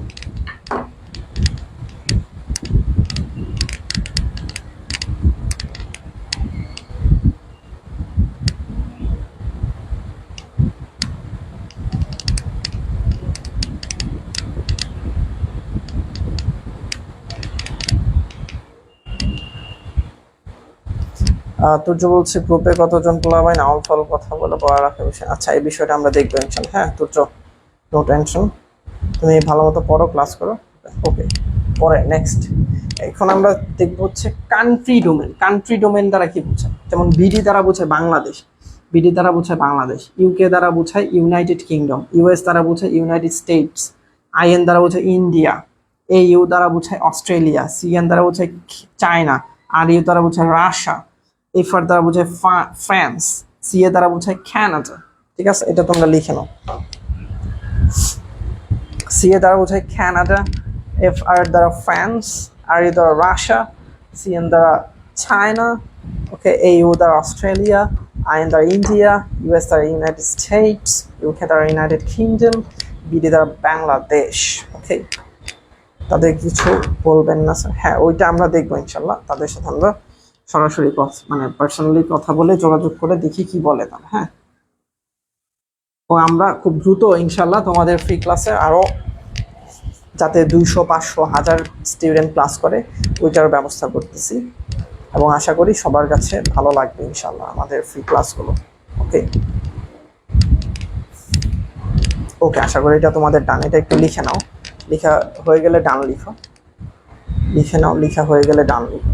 [SPEAKER 1] তুর্য বলছে গ্রুপে কতজন পোলাপাইন আউল ফাউল কথা বলে পড়ালেখা বিষয়। আচ্ছা, এই বিষয়টা আমরা দেখবো ইনশাল্লাহ। হ্যাঁ তুর্য, নো টেনশন, তুমি ভালো মতো পড়ো, ক্লাস করো। ওকে, পরে নেক্সট এখন আমরা দেখবো হচ্ছে কান্ট্রি ডোমেন। কান্ট্রি ডোমেন দ্বারা কি বোঝায়? যেমন বিডি দ্বারা বোঝায় বাংলাদেশ, বিডি দ্বারা বোঝায় বাংলাদেশ। ইউকে দ্বারা বোঝায় ইউনাইটেড কিংডম। ইউএস দ্বারা বোঝায় ইউনাইটেড স্টেটস। আইএন দ্বারা বোঝায় ইন্ডিয়া। AU দ্বারা বোঝায় অস্ট্রেলিয়া। CN দ্বারা বোঝায় চায়না। RU দ্বারা বোঝায় রাশিয়া। FR দ্বারা বোঝায় ফ্রান্স। CA দ্বারা বোঝায় কানাডা, ঠিক আছে? এটা তোমরা লিখে নাও। CA দ্বারা বোঝায় কানাডা, FR দ্বারা ফ্রান্স, RU দ্বারা রাশিয়া, CN দ্বারা চায়না, ওকে, AU দ্বারা অস্ট্রেলিয়া, IN দ্বারা ইন্ডিয়া, US দ্বারা ইউনাইটেড স্টেটস, UK দ্বারা ইউনাইটেড কিংডম, BD দ্বারা বাংলাদেশ। ওকে, তাদের কিছু বলবেন না স্যার? হ্যাঁ, ওইটা আমরা দেখবো ইনশাল্লাহ। তাদের সাথে আমরা সরাসরি মানে পার্সোনালি কথা বলে যোগাযোগ করে দেখি কি বলে তারা। হ্যাঁ, ও আমরা খুব দ্রুত ইনশাল্লাহ তোমাদের ফ্রি ক্লাসে আরো যাতে 200, 500, 1000 স্টুডেন্ট ক্লাস করে ওইটার ব্যবস্থা করতেছি, এবং আশা করি সবার কাছে ভালো লাগবে ইনশাল্লাহ আমাদের ফ্রি ক্লাসগুলো। ওকে ওকে, আশা করি এটা তোমাদের ডান। এটা একটু লিখে নাও, লেখা হয়ে গেলে ডান লিখো, লিখে নাও, লেখা হয়ে গেলে ডান লিখো।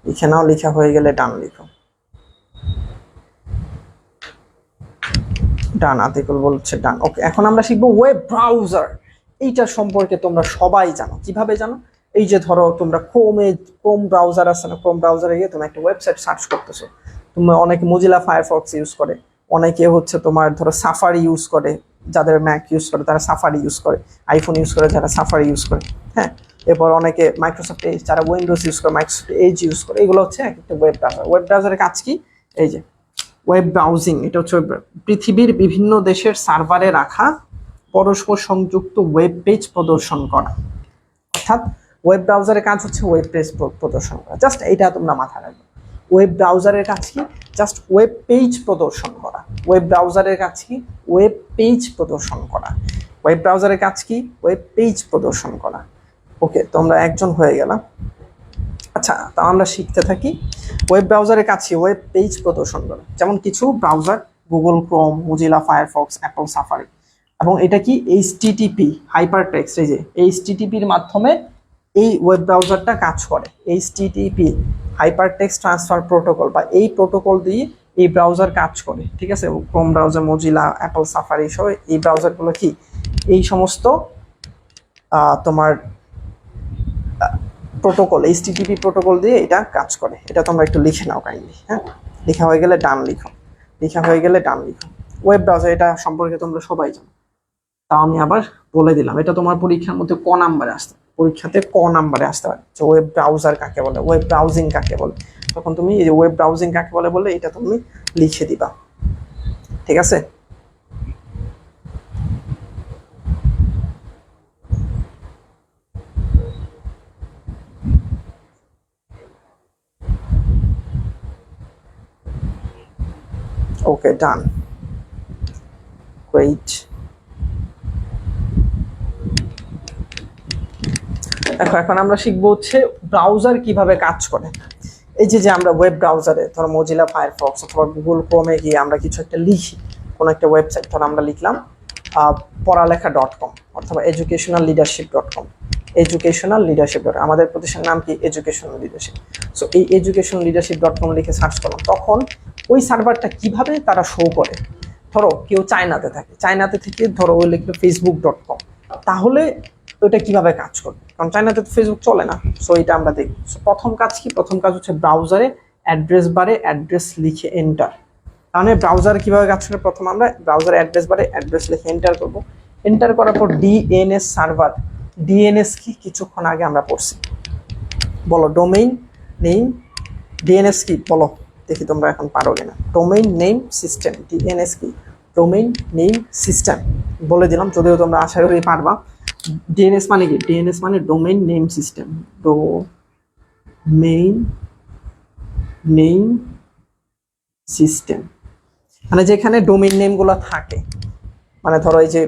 [SPEAKER 1] লিখে নাও, লেখা হয়ে গেলে ডান লিখো। ডান, আতিকুল বলছে ডান। ওকে, এখন আমরা শিখবো ওয়েব ব্রাউজার। এইটার সম্পর্কে তোমরা সবাই জানো। কিভাবে জানো? এই যে ধরো তোমরা ক্রোম ব্রাউজার আছে না, ক্রোম ব্রাউজারে গিয়ে তুমি একটা ওয়েবসাইট সার্চ করতেছো। তোমরা অনেকে মোজিলা ফায়ারফক্স ইউজ করে, অনেকে হচ্ছে তোমার ধরো সাফারি ইউজ করে, যাদের ম্যাক ইউজ করে তারা সাফারি ইউজ করে, আইফোন ইউজ করে যারা সাফারি ইউজ করে, হ্যাঁ। এরপর অনেকে মাইক্রোসফট এজ, যারা উইন্ডোজ ইউজ করে মাইক্রোসফট এজ ইউজ করে। এগুলো হচ্ছে একটা ওয়েব ব্রাউজার। ওয়েব ব্রাউজারের কাজ কি? এই যে ওয়েব ব্রাউজিং, এটা হচ্ছে পৃথিবীর বিভিন্ন দেশের সার্ভারে রাখা পরস্পর সংযুক্ত ওয়েব পেজ প্রদর্শন করা। অর্থাৎ ওয়েব ব্রাউজারের কাজ হচ্ছে ওয়েব পেজ প্রদর্শন করা। জাস্ট এইটা তোমরা মাথায় রাখবে। ওয়েব ব্রাউজারের কাজ কি? জাস্ট ওয়েব পেজ প্রদর্শন করা। ওয়েব ব্রাউজারের কাজ কি? ওয়েব পেজ প্রদর্শন করা। ওয়েব ব্রাউজারের কাজ কি? ওয়েব পেজ প্রদর্শন করা। ওকে, তোমরা একজন হয়ে গেলাম। আচ্ছা, তা আমরা শিখতে থাকি। ওয়েব ব্রাউজারের কাছে ওয়েব পেজ প্রদর্শন করে, যেমন কিছু browser Google Chrome, Mozilla Firefox, Apple safari. এবং এটা কি এইচটিটিপি হাইপারটেক্সট, এই যে এইচটিটিপির মাধ্যমে এই ওয়েব ব্রাউজারটা কাজ করে। এইচটিটিপি হাইপারটেক্সট ট্রান্সফার প্রোটোকল, বা এই প্রোটোকল দিয়ে এই ব্রাউজার কাজ করে। ঠিক আছে, Chrome browser, Mozilla, Apple safari সহ এই ব্রাউজারগুলো কি এই সমস্ত তোমার প্রোটোকল, এইচটিটিপি প্রোটোকল দিয়ে এটা কাজ করে। এটা তোমরা একটু লিখে নাও কাইন্ডলি। হ্যাঁ, লেখা হয়ে গেলে ডান লিখো। লেখা হয়ে গেলে ডান লিখো। ওয়েব ব্রাউজার, এটা সম্পর্কে তোমরা সবাই জানো, তাও আমি আবার বলে দিলাম। এটা তোমার পরীক্ষার মধ্যে ক নাম্বারে আসতে, পরীক্ষাতে ক নাম্বারে আসতে পারে যে ওয়েব ব্রাউজার কাকে বলে, ওয়েব ব্রাউজিং কাকে বলে। তখন তুমি এই যে ওয়েব ব্রাউজিং কাকে বলে বলে এটা তুমি লিখে দিবা। ঠিক আছে? ওকে, ডান। ওয়েট, দেখো এখন আমরা শিখবো হচ্ছে ব্রাউজার কিভাবে কাজ করে। এই যে আমরা ওয়েব ব্রাউজারে ধরো মোজিলা ফায়ারফক্স অথবা গুগল ক্রোমে গিয়ে আমরা কিছু একটা লিখি, কোনো একটা ওয়েবসাইট। ধরো আমরা লিখলাম পড়ালেখা.com অথবা educationalleadership.com। educationalleadership.com, আমাদের প্রতিষ্ঠানের নাম কি? Educational leadership. সো এই educationalleadership.com লিখে সার্চ করলাম, তখন ওই সার্ভারটা কিভাবে তারা শো করে। ধরো কেউ চায়নাতে থাকে, চায়নাতে থেকে ধরো ওই লিখলো facebook.com, তাহলে ওইটা কিভাবে কাজ করবে? কারণ চায়নাতে তো ফেসবুক চলে না। সো এটা আমরা দেখব। সো প্রথম কাজ কি? প্রথম কাজ হচ্ছে ব্রাউজারে অ্যাড্রেস বারে অ্যাড্রেস লিখে এন্টার। তাহলে ব্রাউজার কিভাবে কাজ করে? প্রথম আমরা ব্রাউজারে অ্যাড্রেস বারে অ্যাড্রেস লিখে এন্টার করব। এন্টার করার পর ডিএনএস সার্ভার, ডিএনএস কি কিছুক্ষণ আগে আমরা পড়ছি। বলো ডোমেইন নেম, ডিএনএস কি বলো দেখি তোমরা এখন পারো কিনা। ডোমেইন নেম সিস্টেম, ডিএনএস কি? Domain name system. বলে দিলাম, যদিও তোমরা আশা করি পারবা। ডিএনএস মানে কি? ডিএনএস মানে domain name system. Domain name system মানে যেখানে ডোমেইন নেমগুলো থাকে। মানে ধরো এই যে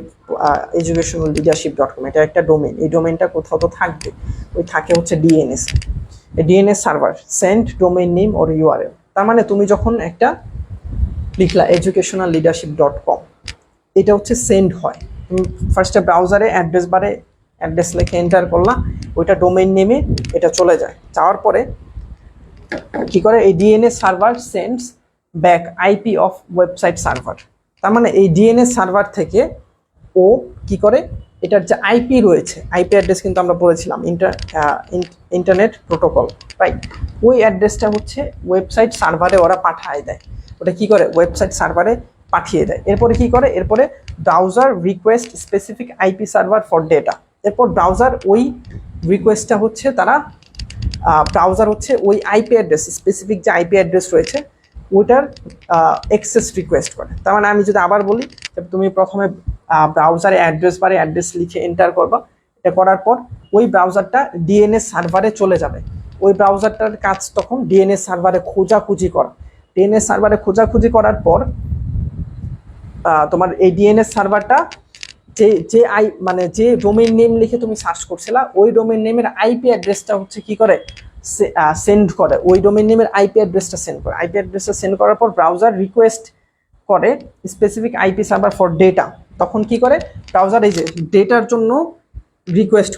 [SPEAKER 1] educationalleadership.com, এটা একটা ডোমেইন। এই ডোমেইনটা কোথাও তো থাকবে, ওই থাকে হচ্ছে ডিএনএস। এই DNS server send domain name or URL. তার মানে তুমি যখন একটা লিখলা educationalleadership.com, এটা হচ্ছে সেন্ড হয়। তুমি ফার্স্টে ব্রাউজারে অ্যাড্রেস বারে অ্যাড্রেস লিখে এন্টার করলা, ওইটা ডোমেইন নেমে এটা চলে যায়। যাওয়ার পরে কি করে? এই DNS server sends back IP of website server. তার মানে এই ডিএনএস সার্ভার থেকে ও কি করে? এটার যে আইপি রয়েছে, আইপি অ্যাড্রেস কিন্তু আমরা বলেছিলাম ইন্টারনেট প্রোটোকল, রাইট? ওই অ্যাড্রেসটা হচ্ছে ওয়েবসাইট সার্ভারে ওরা পাঠায় দেয়। ওটা কি করে? ওয়েবসাইট সার্ভারে পাঠিয়ে দেয়। এরপরে কি করে? এরপরে browser request specific IP server for data. এরপর ব্রাউজার ওই রিকোয়েস্টটা হচ্ছে তারা ব্রাউজার হচ্ছে ওই আইপি অ্যাড্রেস, স্পেসিফিক যে আইপি অ্যাড্রেস রয়েছে ওইটার অ্যাক্সেস রিকোয়েস্ট করে। তার মানে আমি যদি আবার বলি, তুমি প্রথমে ব্রাউজারে অ্যাড্রেস বারে অ্যাড্রেস লিখে এন্টার করবা। এটা করার পর ওই ব্রাউজারটা ডিএনএস সার্ভারে চলে যাবে। ওই ব্রাউজারটার কাজ তখন ডিএনএস সার্ভারে খোঁজাখুঁজি করা। ডিএনএস সার্ভারে খোঁজাখুঁজি করার পর তোমার এই ডিএনএস সার্ভারটা যে ডোমেইন নেম লিখে তুমি সার্চ করছিলা, ওই ডোমেইন নেমের আইপি অ্যাড্রেসটা হচ্ছে কি করে? সেন্ড করে। ওই ডোমেইন নেমের আইপি অ্যাড্রেসটা সেন্ড করে। আইপি অ্যাড্রেসটা সেন্ড করার পর ব্রাউজার রিকোয়েস্ট করে specific IP server for data. তখন কি করে? ব্রাউজার এই যে ডেটার জন্য রিকোয়েস্ট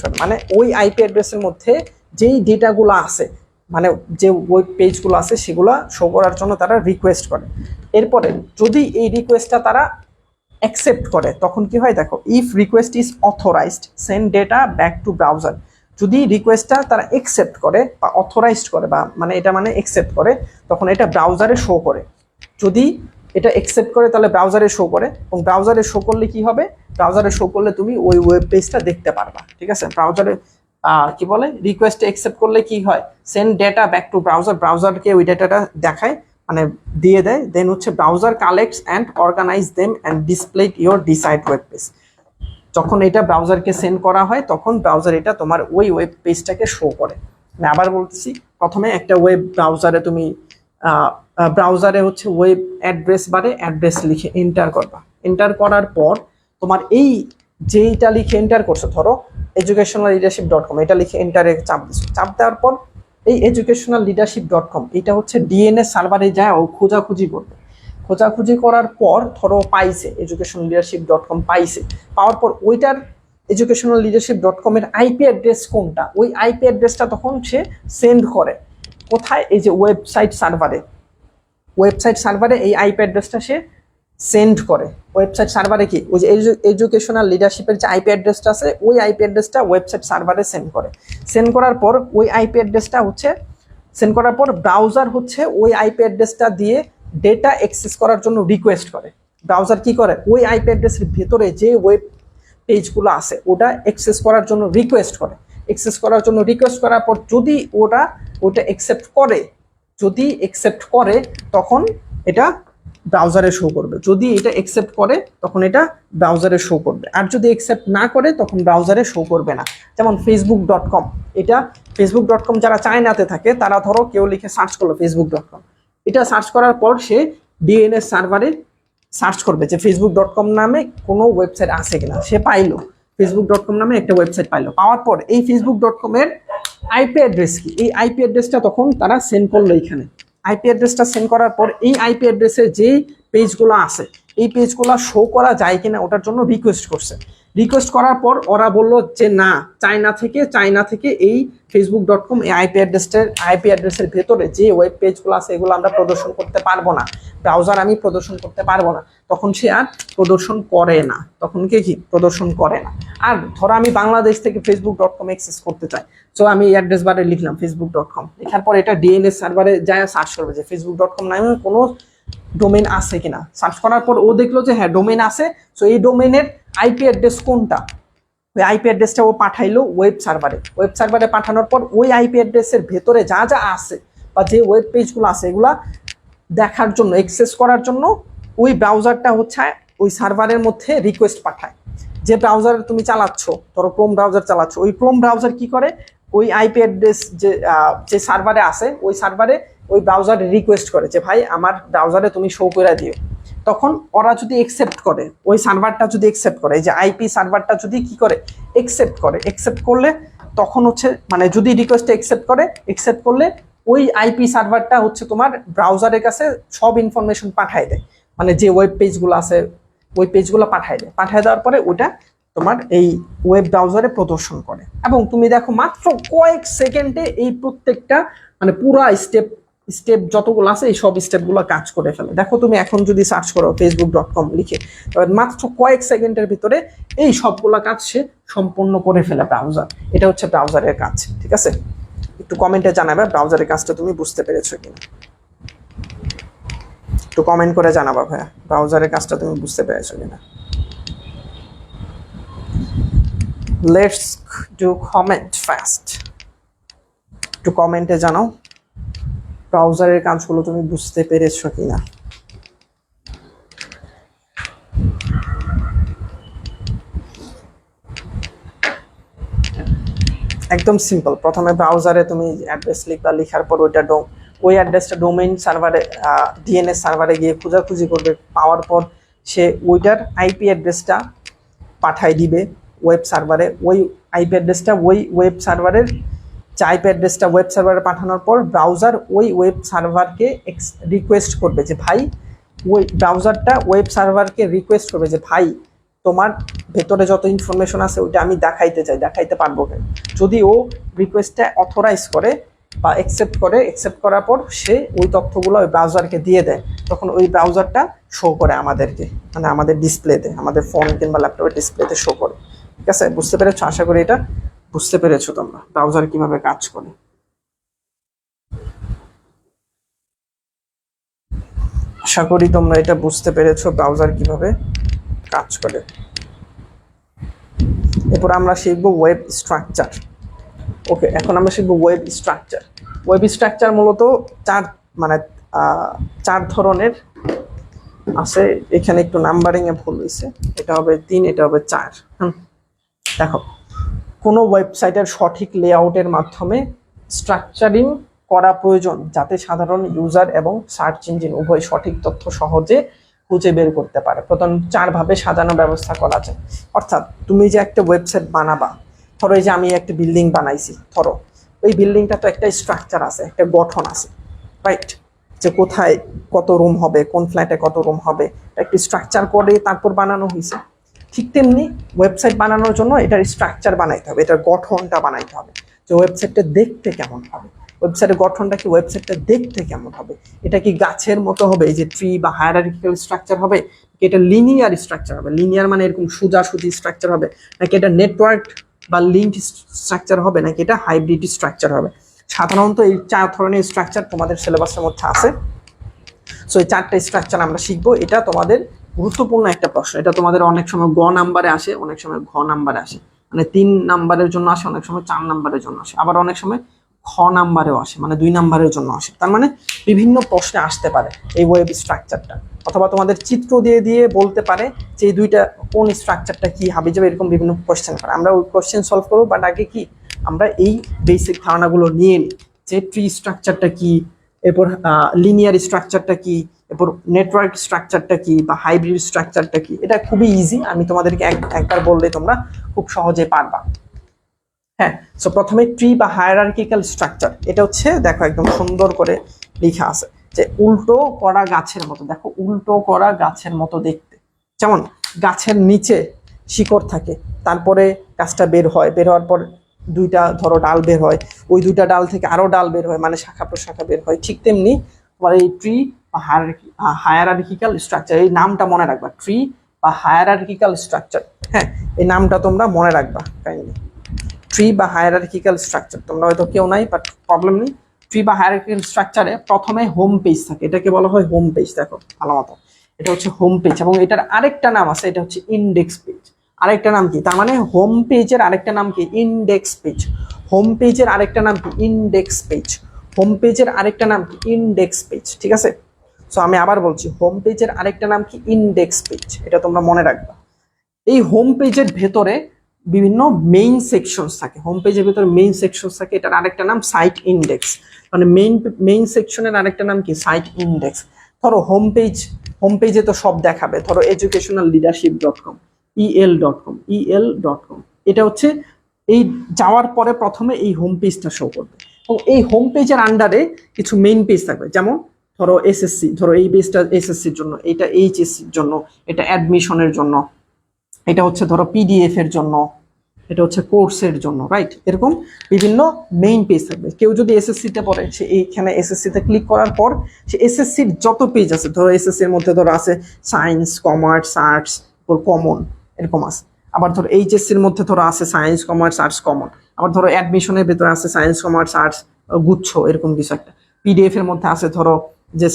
[SPEAKER 1] করে, মানে ওই আইপি অ্যাড্রেসের মধ্যে যেই ডেটাগুলো আছে মানে যে ওয়েব পেজগুলো আছে সেগুলো শো করার জন্য তারা রিকোয়েস্ট করে। এরপরে যদি এই রিকোয়েস্টটা তারা অ্যাকসেপ্ট করে তখন কি হয় দেখো, if request is authorised send data back to browser. যদি রিকোয়েস্টটা তারা অ্যাকসেপ্ট করে বা অথরাইজড করে বা মানে এটা মানে অ্যাকসেপ্ট করে তখন এটা ব্রাউজারে শো করে। যদি এটা অ্যাকসেপ্ট করে তাহলে ব্রাউজারে শো করে, এবং ব্রাউজারে শো করলে কি হবে, ব্রাউজারে শো করলে তুমি ওই ওয়েব পেজটা দেখতে পারবা। ঠিক আছে, ব্রাউজারে কি বলে রিকোয়েস্ট অ্যাকসেপ্ট করলে কি হয়, send data back to browser, ব্রাউজারকে ওই ডেটাটা দেখায় মানে দিয়ে দেয়। দেন হচ্ছে browser collects and organize them and display your decide web page. যখন এটা ব্রাউজারকে সেন্ড করা হয় তখন ব্রাউজার এটা তোমার ওই ওয়েব পেজটাকে শো করে। আমি আবার বলতেছি, প্রথমে একটা ওয়েব ব্রাউজারে তুমি ব্রাউজারে হচ্ছে ওয়েব অ্যাড্রেস বারে অ্যাড্রেস লিখে এন্টার করবা। এন্টার করার পর তোমার এই যেইটা লিখে এন্টার করছো, ধরো educationalleadership.com, এটা লিখে এন্টারে চাপ দিছো। চাপ দেওয়ার পর এই educationalleadership.com এটা হচ্ছে ডিএনএস সার্ভারে যায় ও খোঁজাখুঁজি করবে। খোঁজাখুঁজি করার পর ধরো পাইছে, educationalleadership.com পাইছে। পাওয়ার পর ওইটার educationalleadership.com এর আইপি অ্যাড্রেস কোনটা, ওই আইপি অ্যাড্রেসটা তখন সে সেন্ড করে কোথায়, এই যে ওয়েবসাইট সার্ভারে। ওয়েবসাইট সার্ভারে এই আইপি অ্যাড্রেসটা সে সেন্ড করে। ওয়েবসাইট সার্ভারে কি ওই যে এডুকেশনাল লিডারশিপের যে আইপি অ্যাড্রেসটা আছে ওই আইপি অ্যাড্রেসটা ওয়েবসাইট সার্ভারে সেন্ড করে। সেন্ড করার পর ওই আইপি অ্যাড্রেসটা হচ্ছে সেন্ড করার পর ব্রাউজার হচ্ছে ওই আইপি অ্যাড্রেসটা দিয়ে ডেটা অ্যাক্সেস করার জন্য রিকোয়েস্ট করে। ব্রাউজার কি করে, ওই আইপি অ্যাড্রেসের ভেতরে যে ওয়েব পেজগুলো আছে ওটা অ্যাক্সেস করার জন্য রিকোয়েস্ট করে। অ্যাক্সেস করার জন্য রিকোয়েস্ট করার পর যদি ওটা অ্যাকসেপ্ট করে, যদি অ্যাকসেপ্ট করে তখন এটা ব্রাউজারে শো করবে। যদি এটা অ্যাকসেপ্ট করে তখন এটা ব্রাউজারে শো করবে, আর যদি অ্যাকসেপ্ট না করে তখন ব্রাউজারে শো করবে না। যেমন facebook.com, এটা facebook.com যারা চায়নাতে থাকে তারা ধরো কেউ লিখে সার্চ করলো facebook.com, এটা সার্চ করার পর সে ডিএনএস সার্ভারে সার্চ করবে যে facebook.com নামে কোনো ওয়েবসাইট আছে কিনা। সে পাইলো facebook.com নামে একটা ওয়েবসাইট পাইলো। পাওয়ার পর এই facebook.com এর আইপি অ্যাড্রেস কি, এই আইপি অ্যাড্রেসটা তখন তারা সেন্ড করলো এখানে। আইপি অ্যাড্রেসটা সেন্ড করার পর এই আইপি অ্যাড্রেসে যেই পেজগুলো আছে এই পেজগুলো শো করা যায় কিনা ওটার জন্য রিকোয়েস্ট করছে। রিকোয়েস্ট করার পর ওরা বললো যে না, চায়না থেকে এই facebook.com এই আইপি অ্যাড্রেসের ভেতরে যে ওয়েব পেজগুলো আছে এগুলো আমরা প্রদর্শন করতে পারবো না, ব্রাউজার আমি প্রদর্শন করতে পারবো না। তখন সে আর প্রদর্শন করে না, তখন কি প্রদর্শন করে না। আর ধরো আমি বাংলাদেশ থেকে facebook.com অ্যাক্সেস করতে চাই, সো আমি অ্যাড্রেস বারে লিখলাম facebook.com, লেখার পর এটা ডিএনএস সার্ভারে যায় সার্চ করবে যে facebook.com নামে কোনো ডোমেইন আছে কিনা। সার্চ করার পর ও দেখলো যে হ্যাঁ ডোমেইন আছে, সো এই ডোমেইনের আইপি অ্যাড্রেস কোনটা, ওই আইপি অ্যাড্রেসটা ও পাঠাইলো ওয়েব সার্ভারে। ওয়েব সার্ভারে পাঠানোর পর ওই আইপি অ্যাড্রেসের ভেতরে যা যা আছে বা যে ওয়েব পেজগুলো আছে এগুলা দেখার জন্য, অ্যাক্সেস করার জন্য ওই ব্রাউজারটা হচ্ছে ওই সার্ভারের মধ্যে রিকোয়েস্ট পাঠায়। যে ব্রাউজার তুমি চালাচ্ছ, ধরো ক্রোম ব্রাউজার চালাচ্ছ, ওই ক্রোম ব্রাউজার কি করে, ওই আইপি অ্যাড্রেস যে সার্ভারে আছে ওই সার্ভারে ওই ব্রাউজারে রিকোয়েস্ট করে যে ভাই আমার ব্রাউজারে তুমি শো করে দিও। তখন ওরা যদি অ্যাকসেপ্ট করে, ওই সার্ভারটা যদি অ্যাকসেপ্ট করে, এই যে আইপি সার্ভারটা যদি কি করে অ্যাকসেপ্ট করলে তখন হচ্ছে মানে যদি রিকোয়েস্টটা অ্যাকসেপ্ট করলে ওই আইপি সার্ভারটা হচ্ছে তোমার ব্রাউজারের কাছে সব ইনফরমেশন পাঠায় দেয়, মানে যে ওয়েব পেজগুলো আছে ওই পেজগুলো পাঠায় দেওয়ার পরে ওটা তোমার এই ওয়েব ব্রাউজারে প্রদর্শন করে। এবং তুমি দেখো মাত্র কয়েক সেকেন্ডে এই প্রত্যেকটা মানে পুরা স্টেপ যতগুলো আছে এই সব স্টেপগুলো কাজ করে ফেলে। দেখো তুমি এখন যদি সার্চ করো facebook.com লিখে, মাত্র কয়েক সেকেন্ডের ভিতরে এই সবগুলো কাজ সে সম্পূর্ণ করে ফেলে ব্রাউজার। এটা হচ্ছে ব্রাউজারের কাজ। ঠিক আছে, একটু কমেন্টে জানাবে ব্রাউজারের কাজটা তুমি বুঝতে পেরেছো কিনা, একটু কমেন্ট করে জানাবা ভাইয়া ব্রাউজারের কাজটা তুমি বুঝতে পেরেছো কিনা। লেটস ডু কমেন্ট ফাস্ট, একটু কমেন্টে জানাও ব্রাউজারের কাজগুলো তুমি বুঝতে পেরেছো কিনা। একদম সিম্পল, প্রথমে ব্রাউজারে তুমি অ্যাড্রেস লিখবা, লেখার পর ওই অ্যাড্রেসটা ডোমেইন সার্ভারে ডিএনএস সার্ভারে গিয়ে খোঁজাখুঁজি করবে। পাওয়ার পর সে ওইটার আইপি অ্যাড্রেসটা পাঠাই দিবে ওয়েব সার্ভারে। ওই আইপি অ্যাড্রেসটা ওই ওয়েব সার্ভারের যে আইপি অ্যাড্রেসটা ওয়েব সার্ভারে পাঠানোর পর ব্রাউজার ওই ওয়েব সার্ভারকে রিকোয়েস্ট করবে যে ভাই, ওই ব্রাউজারটা ওয়েব সার্ভারকে রিকোয়েস্ট করবে যে ভাই তোমার ভেতরে যত ইনফরমেশন আছে ওইটা আমি দেখাইতে চাই, দেখাইতে পারবো কেন। যদি ও রিকোয়েস্টটা অথরাইজ করে বা অ্যাকসেপ্ট করে, অ্যাকসেপ্ট করার পর সে ওই তথ্যগুলো ওই ব্রাউজারকে দিয়ে দেয়, তখন ওই ব্রাউজারটা শো করে আমাদেরকে, মানে আমাদের ডিসপ্লেতে, আমাদের ফোন কিংবা ল্যাপটপের ডিসপ্লেতে শো করে। ঠিক আছে, বুঝতে পেরেছো? আশা করি এটা বুঝতে পেরেছো তোমরা, ব্রাউজার কিভাবে কাজ করে। আশা করি তোমরা এটা বুঝতে পেরেছো ব্রাউজার কিভাবে কাজ করে। এরপর আমরা শিখবো ওয়েব স্ট্রাকচার। ওকে, এখন আমরা শিখবো ওয়েব স্ট্রাকচার। ওয়েব স্ট্রাকচার মূলত চার ধরনের আছে। এখানে একটু নাম্বারিং এ ভুল হয়েছে, এটা হবে 3, এটা হবে 4। দেখো, কোনো ওয়েবসাইটের সঠিক লেআউটের মাধ্যমে স্ট্রাকচারিং করা প্রয়োজন, যাতে সাধারণ ইউজার এবং সার্চ ইঞ্জিন উভয় সঠিক তথ্য সহজে খুঁজে বের করতে পারে। প্রথম 4 ভাবে সাজানো ব্যবস্থা করা যায়। অর্থাৎ তুমি যে একটা ওয়েবসাইট বানাবা, ধরো এই যে আমি একটা বিল্ডিং বানাইছি, ধরো ওই বিল্ডিংটা তো একটা স্ট্রাকচার আছে, একটা গঠন আছে, রাইট? যে কোথায় কত রুম হবে, কোন ফ্ল্যাটে কত রুম হবে, একটা স্ট্রাকচার করে তারপর বানানো হয়েছে। ঠিক তেমনি ওয়েবসাইট বানানোর জন্য এটার স্ট্রাকচার বানাইতে হবে, এটার গঠনটা বানাইতে হবে, যে ওয়েবসাইটটা দেখতে কেমন হবে, ওয়েবসাইটের গঠনটা কি, ওয়েবসাইটটা দেখতে কেমন হবে, এটা কি গাছের মতো হবে, এই যে ট্রি বা হায়ারার্কিক্যাল স্ট্রাকচার হবে, কি এটা লিনিয়ার স্ট্রাকচার হবে, লিনিয়ার মানে এরকম সোজাসুজি স্ট্রাকচার হবে, নাকি এটা নেটওয়ার্ক বা লিঙ্ক স্ট্রাকচার হবে, নাকি এটা হাইব্রিড স্ট্রাকচার হবে। সাধারণত এই 4 ধরনের স্ট্রাকচার তোমাদের সিলেবাসের মধ্যে আছে। সো এই 4টা স্ট্রাকচার আমরা শিখবো। এটা তোমাদের গুরুত্বপূর্ণ একটা প্রশ্ন, এটা তোমাদের অনেক সময় গ নাম্বারে আসে, অনেক সময় ঘ নাম্বারে আসে, মানে 3 নাম্বারের জন্য আসে, অনেক সময় 4 নাম্বারের জন্য আসে, আবার অনেক সময় খ নাম্বারেও আসে, মানে 2 নাম্বারের জন্য আসে। তার মানে বিভিন্ন প্রশ্নে আসতে পারে এই ওয়েব স্ট্রাকচারটা, অথবা তোমাদের চিত্র দিয়ে দিয়ে বলতে পারে যে এই দুইটা কোন স্ট্রাকচারটা কি হবে, যাবে এরকম বিভিন্ন কোশ্চেন করে। আমরা ওই কোশ্চেন সলভ করবো, বাট আগে কি আমরা এই বেসিক ধারণাগুলো নিয়ে নিই, যে ট্রি স্ট্রাকচারটা কি, এরপর লিনিয়ার স্ট্রাকচারটা কি, এরপর নেটওয়ার্ক স্ট্রাকচারটা কি, বা হাইব্রিড স্ট্রাকচারটা কি। এটা খুবই ইজি, আমি তোমাদেরকে একবার বললে তোমরা খুব সহজে পারবা। হ্যাঁ, সো প্রথমে ট্রি বা হায়ারার্কিক্যাল স্ট্রাকচার, এটা হচ্ছে দেখো একদম সুন্দর করে লেখা আছে, যে উল্টো করা গাছের মতো। দেখো, উল্টো করা গাছের মতো দেখতে, যেমন গাছের নিচে শিকড় থাকে, তারপরে গাছটা বের হয়, বের হওয়ার পর 2টা ধরো ডাল বের হয়, ওই 2টা ডাল থেকে আরো ডাল বের হয়, মানে শাখা প্রশাখা বের হয়। ঠিক তেমনি তোমার এই ট্রি বা হায়ারার্কিক্যাল স্ট্রাকচার, এই নামটা মনে রাখবা, ট্রি বা হায়ারার্কিক্যাল স্ট্রাকচার। হ্যাঁ, এই নামটা তোমরা মনে রাখবা কাইন্ডলি। ট্রি বা হায়ারার্কিক্যাল স্ট্রাকচার, তোমরা হয়তো কেউ নাই, বাট প্রবলেম নেই। ট্রি বা হায়ারার্কিক্যাল স্ট্রাকচারে প্রথমে হোম পেজ থাকে, এটাকে বলা হয় হোম পেজ। দেখো ভালো মতো, এটা হচ্ছে হোম পেজ, এবং এটার আরেকটা নাম আছে, এটা হচ্ছে ইন্ডেক্স পেজ। আরেকটা নাম কি, তার মানে হোম পেজের আরেকটা নাম কি, ইন্ডেক্স পেজ। হোম পেজের আরেকটা নাম কি, ইন্ডেক্স পেজ। হোম পেজের আরেকটা নাম কি, ইন্ডেক্স পেজ। ঠিক আছে, সো আমি আবার বলছি, হোম পেজের আরেকটা নাম কি, ইন্ডেক্স পেজ। এটা তোমরা মনে রাখবা। এই হোম পেজের ভেতরে বিভিন্ন মেইন সেকশনস থাকে, হোম পেজের ভেতরে মেইন সেকশনস থাকে, এটার আরেকটা নাম সাইট ইন্ডেক্স। মানে মেইন সেকশনের আরেকটা নাম কি, সাইট ইন্ডেক্স। ধরো হোম পেজে তো সব দেখাবে, ধরো educationalleadership.com, el.com, এটা হচ্ছে এই যাওয়ার পরে প্রথমে এই হোম পেজটা শো করবে, এবং এই হোম পেজের আন্ডারে কিছু মেইন পেজ থাকবে, যেমন ধরো এসএসসি, ধরো এই পেজটা এসএসসির জন্য, এটা এইচএসসির জন্য, এটা অ্যাডমিশনের জন্য, এটা হচ্ছে ধরো পিডিএফ এর জন্য, এটা হচ্ছে কোর্সের জন্য, রাইট? এরকম বিভিন্ন মেইন পেজ থাকবে। কেউ যদি এসএসসি তে পড়ে, সে এইখানে এসএসসি তে ক্লিক করার পর সে এসএসসির যত পেজ আছে, ধরো এসএসসি এর মধ্যে ধরো আছে সায়েন্স, কমার্স, আর্টস, কমন, এরকম আছে। আবার ধরো এইচএসসির মধ্যে ধরো আছে সায়েন্স, কমার্স, আর্টস, কমন। আবার ধরো অ্যাডমিশনের ভেতরে আছে সায়েন্স, কমার্স, আর্টস, গুচ্ছ, এরকম কিছু একটা। পিডিএফ এর মধ্যে আছে ধরো যে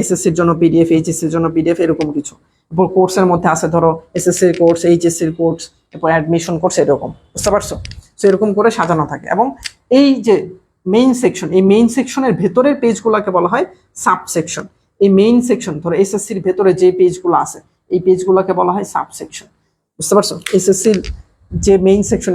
[SPEAKER 1] এসএসসির জন্য পিডিএফ, এইচএসসির জন্য পিডিএফ, এরকম কিছু। এরপর কোর্সের মধ্যে আছে ধরো এসএসসির কোর্স, এইচএসসির কোর্স, এরপর অ্যাডমিশন কোর্স, এরকম। বুঝতে পারছো? তো এরকম করে সাজানো থাকে। এবং এই যে মেইন সেকশন, এই মেইন সেকশনের ভেতরের পেজগুলোকে বলা হয় সাবসেকশন। এই মেইন সেকশন ধরো এসএসসির ভেতরে যে পেজগুলো আছে, এই পেজগুলোকে বলা হয় সাবসেকশন। বুঝতে পারছো? এসএসসির যে মেইন সেকশন,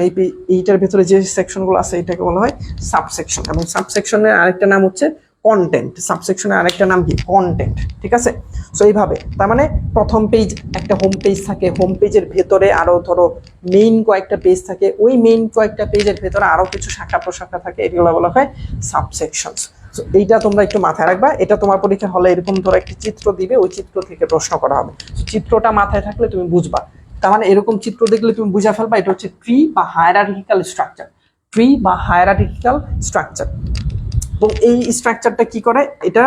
[SPEAKER 1] এইটার ভেতরে যে সেকশনগুলো আছে, এটাকে বলা হয় সাবসেকশন। এবং সাবসেকশনের আরেকটা নাম হচ্ছে কন্টেন্ট। সাবসেকশনের আরেকটা নাম কি, কন্টেন্ট। ঠিক আছে, সো এইভাবে, তার মানে প্রথম পেজ একটা হোম পেজ থাকে, হোম পেজের ভেতরে আরো ধরো মেইন কয়েকটা পেজ থাকে, ওই মেইন কয়েকটা পেজের ভেতরে আরো কিছু শাখা প্রশাখা থাকে, এগুলো বলা হয় সাবসেকশনস। সো এইটা তোমরা একটু মাথায় রাখবা। এটা তোমার পরীক্ষার হলে এরকম ধরো একটা চিত্র দিবে, ওই চিত্র থেকে প্রশ্ন করা হবে। চিত্রটা মাথায় থাকলে তুমি বুঝবা। তার মানে এরকম চিত্র দেখলে তুমি বুঝা ফেলবা এটা হচ্ছে ট্রি বা হায়ারার্কিক্যাল স্ট্রাকচার। ট্রি বা হায়ারার্কিক্যাল স্ট্রাকচার। এবং এই স্ট্রাকচারটা কি করে, এটা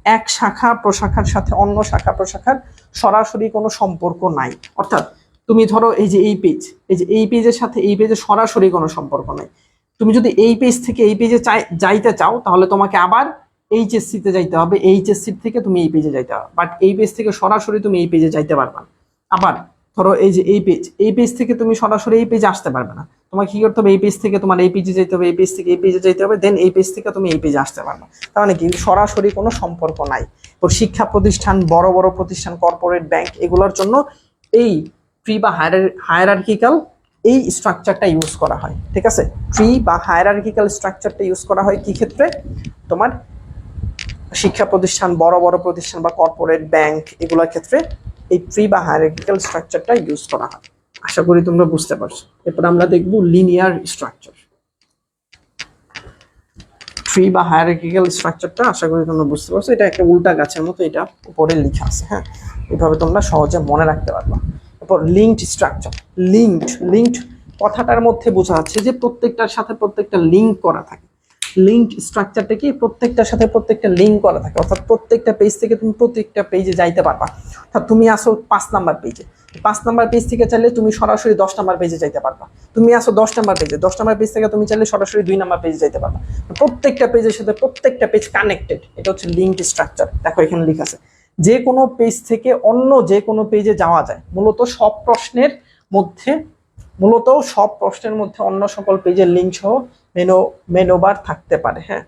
[SPEAKER 1] এক শাখা প্রশাখার সাথে অন্য শাখা প্রশাখার সরাসরি কোনো সম্পর্ক নাই। অর্থাৎ তুমি ধরো এই যে এই পেজ, এই যে এই পেজের সাথে এই পেজের সরাসরি কোনো সম্পর্ক নাই। তুমি যদি এই পেজ থেকে এই পেজে যাইতে চাও তাহলে তোমাকে আবার এইচএসসি তে যাইতে হবে, এইচএসসি থেকে তুমি এই পেজে যাইতে হবে, বাট এই পেজ থেকে সরাসরি তুমি এই পেজে যাইতে পারবে না। আবার ধরো এই যে এই পেজ থেকে তুমি সরাসরি এই পেজে আসতে পারবে না, তোমাকে কি করতে হবে, এই পেজ থেকে তোমার এই পেজে যেতে হবে, এই পেজ থেকে এই পেজে যেতে হবে, দেন এই পেজ থেকে তুমি এই পেজে আসতে পারবে। তার মানে কি সরাসরি কোনো সম্পর্ক নাই। ওর শিক্ষা প্রতিষ্ঠান, বড় বড় প্রতিষ্ঠান, কর্পোরেট ব্যাংক, এগুলোর জন্য এই ট্রি বা হায়ারার্কিক্যাল এই স্ট্রাকচারটা ইউজ করা হয়। ঠিক আছে, ট্রি বা হায়ারার্কিক্যাল স্ট্রাকচারটা ইউজ করা হয় কি ক্ষেত্রে, তোমার শিক্ষা প্রতিষ্ঠান, বড় বড় প্রতিষ্ঠান বা কর্পোরেট ব্যাংক, এগুলোর ক্ষেত্রে এই ট্রি বা হায়ারার্কিক্যাল স্ট্রাকচারটা ইউজ করা হয়। আশা করি তোমরা বুঝতে পারছো। এরপর আমরা দেখব লিনিয়ার স্ট্রাকচার। ট্রি বা হায়ারার্কিক্যাল স্ট্রাকচারটা আশা করি তোমরা বুঝতে পারছো। এটা একটা উল্টা গাছের মতো, এটা উপরে লেখা আছে। হ্যাঁ, এইভাবে তোমরা সহজে মনে রাখতে পারবা। এরপর লিঙ্কড স্ট্রাকচার। লিঙ্কড কথাটার মধ্যে বোঝা যাচ্ছে যে প্রত্যেকটার সাথে প্রত্যেকটা লিঙ্ক করা থাকে। লিঙ্কড স্ট্রাকচারটা কি, প্রত্যেকটার সাথে প্রত্যেকটা লিঙ্ক করা থাকে, অর্থাৎ প্রত্যেকটা পেজ থেকে তুমি প্রত্যেকটা পেজে যাইতে পারবা। অর্থাৎ তুমি আসো 5 নাম্বার পেজে, 5 নাম্বার পেজ থেকে চাইলে তুমি সরাসরি 10 নাম্বার পেজে যাইতে পারবা। তুমি আসো 10 নাম্বার পেজে, 10 নাম্বার পেজ থেকে তুমি চাইলে সরাসরি 2 নাম্বার পেজে যাইতে পারবা। প্রত্যেকটা পেজের সাথে প্রত্যেকটা পেজ কানেক্টেড, এটা হচ্ছে লিঙ্কড স্ট্রাকচার। দেখো এখানে লেখা আছে যে কোনো পেজ থেকে অন্য যে কোনো পেজে যাওয়া যায়। মূলত সব প্রশ্নের মধ্যে অন্য সকল পেজের লিঙ্ক সহ মেনু বার থাকতে পারে। হ্যাঁ,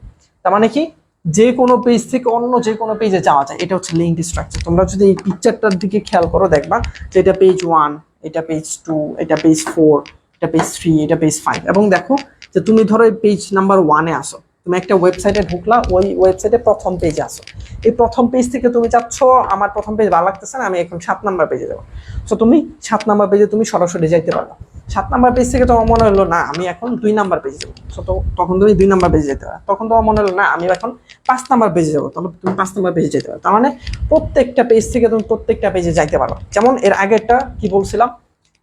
[SPEAKER 1] তার মানে কি যে কোনো পেজ থেকে অন্য যে কোনো পেজে যাওয়া যায়, এটা হচ্ছে লিঙ্কড স্ট্রাকচার। তোমরা যদি এই পিকচারটার দিকে খেয়াল করো দেখবা যে এটা পেজ 1, এটা পেজ 2, এটা পেজ 4, এটা পেজ 3, এটা পেজ 5। এবং দেখো যে তুমি ধরো এই পেজ নাম্বার 1-এ আসো, তুমি একটা ওয়েবসাইটে ঢুকলা, ওই ওয়েবসাইটে প্রথম পেজে আসো। এই প্রথম পেজ থেকে তুমি চাচ্ছ আমার প্রথম পেজ ভালো লাগতেছে না, আমি এখন 7 নাম্বার পেজে যাবো। সো তুমি 7 নাম্বার পেজে তুমি সরাসরি যাইতে পারো। 7 নাম্বার পেজ থেকে তোমার মনে হলো না আমি এখন 2 নাম্বার পেজে যাবো, সো তখন তুমি 2 নাম্বার পেজে যেতে পারো। তখন তোমার মনে হলো না আমি এখন 5 নাম্বার পেজে যাবো, তখন তুমি 5 নাম্বার পেজে যেতে পারো। তার মানে প্রত্যেকটা পেজ থেকে তুমি প্রত্যেকটা পেজে যাইতে পারো। যেমন এর আগেরটা কি বলছিলাম,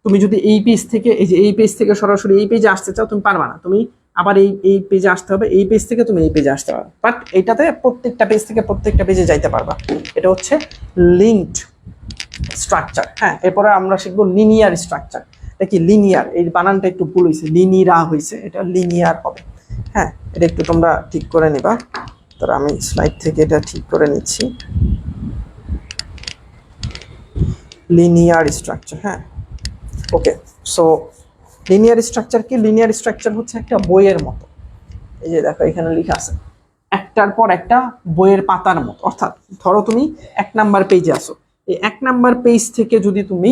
[SPEAKER 1] তুমি যদি এই পেজ থেকে এই পেজ থেকে সরাসরি এই পেজে আসতে চাও তুমি পারবা না, তুমি আবার এই পেজে আসতে হবে, এই পেজ থেকে তুমি এই পেজে আসতে পারো। বাট এটাতে প্রত্যেকটা পেজ থেকে প্রত্যেকটা পেজে যাইতে পারবা। এটা হচ্ছে লিঙ্কড স্ট্রাকচার। হ্যাঁ, এরপরে আমরা শিখবো লিনিয়ার স্ট্রাকচার। এটা কি লিনিয়ার, এই বানানটা একটু ভুল হয়েছে, লিনিরা হয়েছে, এটা লিনিয়ার হবে। হ্যাঁ, এটা একটু তোমরা ঠিক করে নিবা। তো আমি স্লাইড থেকে এটা ঠিক করে নিচ্ছি। Linear structure. হ্যাঁ, ওকে। সো লিনিয়ার স্ট্রাকচার কি, লিনিয়ার স্ট্রাকচার হচ্ছে একটা বইয়ের মতো। এই যে দেখো এখানে লেখা আছে একটার পর একটা বইয়ের পাতার মতো। অর্থাৎ ধরো তুমি 1 নাম্বার পেজে আসো, এই 1 নাম্বার পেজ থেকে যদি তুমি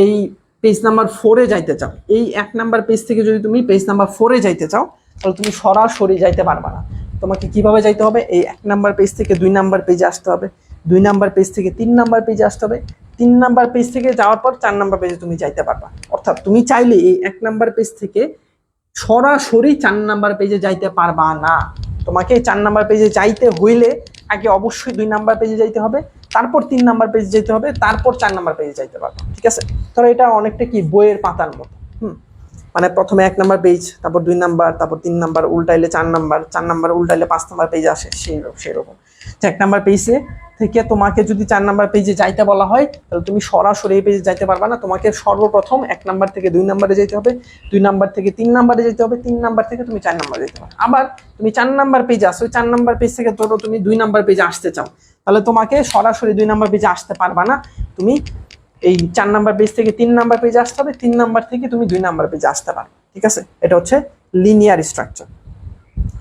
[SPEAKER 1] এই পেজ নাম্বার 4-এ যাইতে চাও, এই 1 নাম্বার পেজ থেকে যদি তুমি পেজ নাম্বার 4-এ যাইতে চাও, তাহলে তুমি সরাসরি যাইতে পারবা না। তোমাকে কিভাবে যাইতে হবে, এই 1 নাম্বার পেজ থেকে 2 নাম্বার পেজে আসতে হবে, 2 নাম্বার পেজ থেকে 3 নাম্বার পেজে আসতে হবে, 3 নাম্বার পেজ থেকে যাওয়ার পর 4 নাম্বার পেজে তুমি যাইতে পারবা। অর্থাৎ তুমি চাইলে এই 1 নাম্বার পেজ থেকে সরাসরি 4 নাম্বার পেজে যাইতে পারবা না। তোমাকে 4 নাম্বার পেজে যাইতে হইলে আগে অবশ্যই 2 নাম্বার পেজে যাইতে হবে, তারপর 3 নাম্বার পেজে যেতে হবে, তারপর 4 নাম্বার পেজে যাইতে পারবা। ঠিক আছে, ধরো এটা অনেকটা কি বইয়ের পাতার মতো। মানে প্রথমে 1 নাম্বার পেজ, তারপর 2 নাম্বার, তারপর 3 নাম্বার, উল্টাইলে 4 নাম্বার, 4 নাম্বার উল্টাইলে 5 নাম্বার পেজ আসে, সেরকম। 1 নাম্বার পেজে থেকে তোমাকে যদি 4 নাম্বার পেজে যাইতে বলা হয়, তাহলে তুমি সরাসরি এই পেজে যাইতে পারবা না। তোমাকে সর্বপ্রথম 1 নাম্বার থেকে 2 নাম্বারে যেতে হবে, 2 নাম্বার থেকে 3 নাম্বারে যেতে হবে, 3 নাম্বার থেকে তুমি 4 নাম্বারে যেতে পারবে। আবার তুমি 4 নাম্বার পেজে আসো, 4 নাম্বার পেজ থেকে ধরো তুমি 2 নাম্বার পেজে আসতে চাও, তাহলে তোমাকে সরাসরি 2 নাম্বার পেজে আসতে পারবা না। তুমি এই 4 নাম্বার পেজ থেকে 3 নাম্বার পেজে আসতে হবে, 3 নাম্বার থেকে তুমি 2 নাম্বার পেজে আসতে পারবে। ঠিক আছে, এটা হচ্ছে লিনিয়ার স্ট্রাকচার।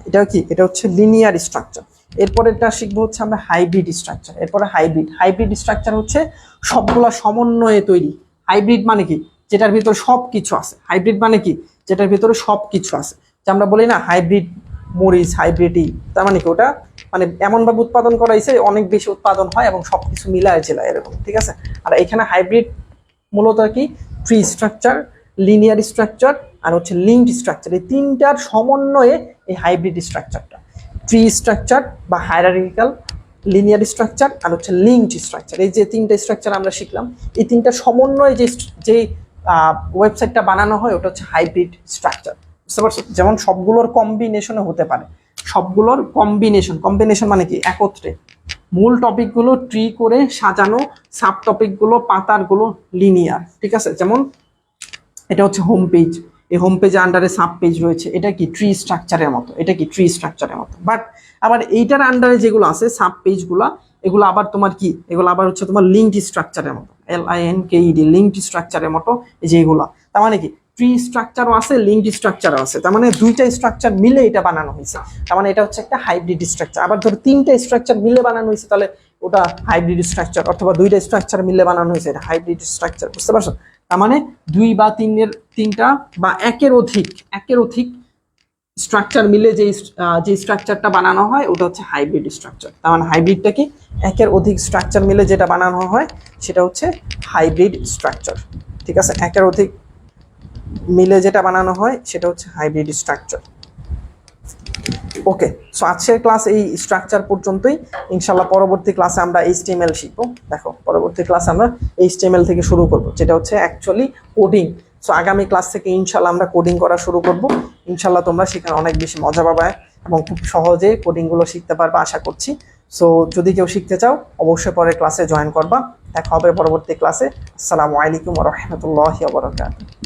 [SPEAKER 1] এটা কি, এটা হচ্ছে লিনিয়ার স্ট্রাকচার। এরপরে এটা শিখবো হচ্ছে আমরা হাইব্রিড স্ট্রাকচার। এরপরে হাইব্রিড স্ট্রাকচার হচ্ছে সবগুলা সমন্বয়ে তৈরি। হাইব্রিড মানে কি, যেটার ভিতরে সবকিছু আছে। হাইব্রিড মানে কি, যেটার ভিতরে সবকিছু আছে। যে আমরা বলি না হাইব্রিড মরিচ, হাইব্রিড তার মানে কি, ওটা মানে এমন ভাবে উৎপাদন করা হয়েছে অনেক বেশি উৎপাদন হয় এবং সবকিছু মিলায় জেলায় এরকম। ঠিক আছে, আর এখানে হাইব্রিড মূলত কি ট্রি স্ট্রাকচার, লিনিয়ার স্ট্রাকচার আর হচ্ছে লিঙ্কড স্ট্রাকচার, এই তিনটার সমন্বয়ে এই হাইব্রিড স্ট্রাকচারটা। ট্রি স্ট্রাকচার বা হায়ারার্কিক্যাল, লিনিয়ার স্ট্রাকচার আর হচ্ছে লিঙ্কড স্ট্রাকচার, এই যে তিনটা স্ট্রাকচার আমরা শিখলাম, এই তিনটা সমন্বয়ে যে ওয়েবসাইটটা বানানো হয় ওটা হচ্ছে হাইব্রিড স্ট্রাকচার। বুঝতে পারছো, যেমন সবগুলোর কম্বিনেশনে হতে পারে, সবগুলোর কম্বিনেশন মানে কি একত্রে, মূল টপিকগুলো ট্রি করে সাজানো, সাব টপিকগুলো পাতারগুলো লিনিয়ার, ঠিক আছে। যেমন এটা হচ্ছে হোম পেজ, এই হোম পেজে আন্ডারে সাব পেজ রয়েছে, এটা কি ট্রি স্ট্রাকচারের মতো, এটা কি ট্রি স্ট্রাকচারের মতো। বাট আবার এইটার আন্ডারে যেগুলো আছে সাব পেজগুলো, এগুলো আবার তোমার কি, এগুলো আবার হচ্ছে তোমার লিঙ্কড স্ট্রাকচারের মতো, LINKED, লিঙ্কড স্ট্রাকচারের মতো এই যে এগুলা। তার মানে কি ট্রি স্ট্রাকচারও আছে, লিঙ্কড স্ট্রাকচারও আছে, তার মানে দুইটা স্ট্রাকচার মিলে এটা বানানো হয়েছে। তার মানে এটা হচ্ছে একটা হাইব্রিড স্ট্রাকচার। আবার ধরো তিনটা স্ট্রাকচার মিলে বানানো হয়েছে, তাহলে ওটা হাইব্রিড স্ট্রাকচার, অথবা দুইটা স্ট্রাকচার মিলে বানানো হয়েছে, এটা হাইব্রিড স্ট্রাকচার, বুঝতে পারছো? তার মানে দুই বা তিনটা বা একের অধিক স্ট্রাকচার মিলে যে স্ট্রাকচারটা বানানো হয় ওটা হচ্ছে হাইব্রিড স্ট্রাকচার। তার মানে হাইব্রিডটা কি, একের অধিক স্ট্রাকচার মিলে যেটা বানানো হয় সেটা হচ্ছে হাইব্রিড স্ট্রাকচার, ঠিক আছে। একের অধিক মিলে যেটা বানানো হয় সেটা হচ্ছে হাইব্রিড স্ট্রাকচার। ওকে, সো আজকের ক্লাস এই স্ট্রাকচার পর্যন্তই। ইনশাল্লাহ পরবর্তী ক্লাসে আমরা HTML শিখবো। দেখো পরবর্তী ক্লাসে আমরা HTML থেকে শুরু করব, যেটা হচ্ছে অ্যাকচুয়ালি কোডিং। সো আগামী ক্লাস থেকে ইনশাল্লাহ আমরা কোডিং করা শুরু করব। ইনশাল্লাহ তোমরা সেখানে অনেক বেশি মজা পাবে এবং খুব সহজে কোডিংগুলো শিখতে পারবে আশা করছি। সো যদি কেউ শিখতে চাও অবশ্যই পরের ক্লাসে জয়েন করবা। দেখা হবে পরবর্তী ক্লাসে। আসসালামু আলাইকুম ওয়া রাহমাতুল্লাহি ওয়া বারাকাতুহু।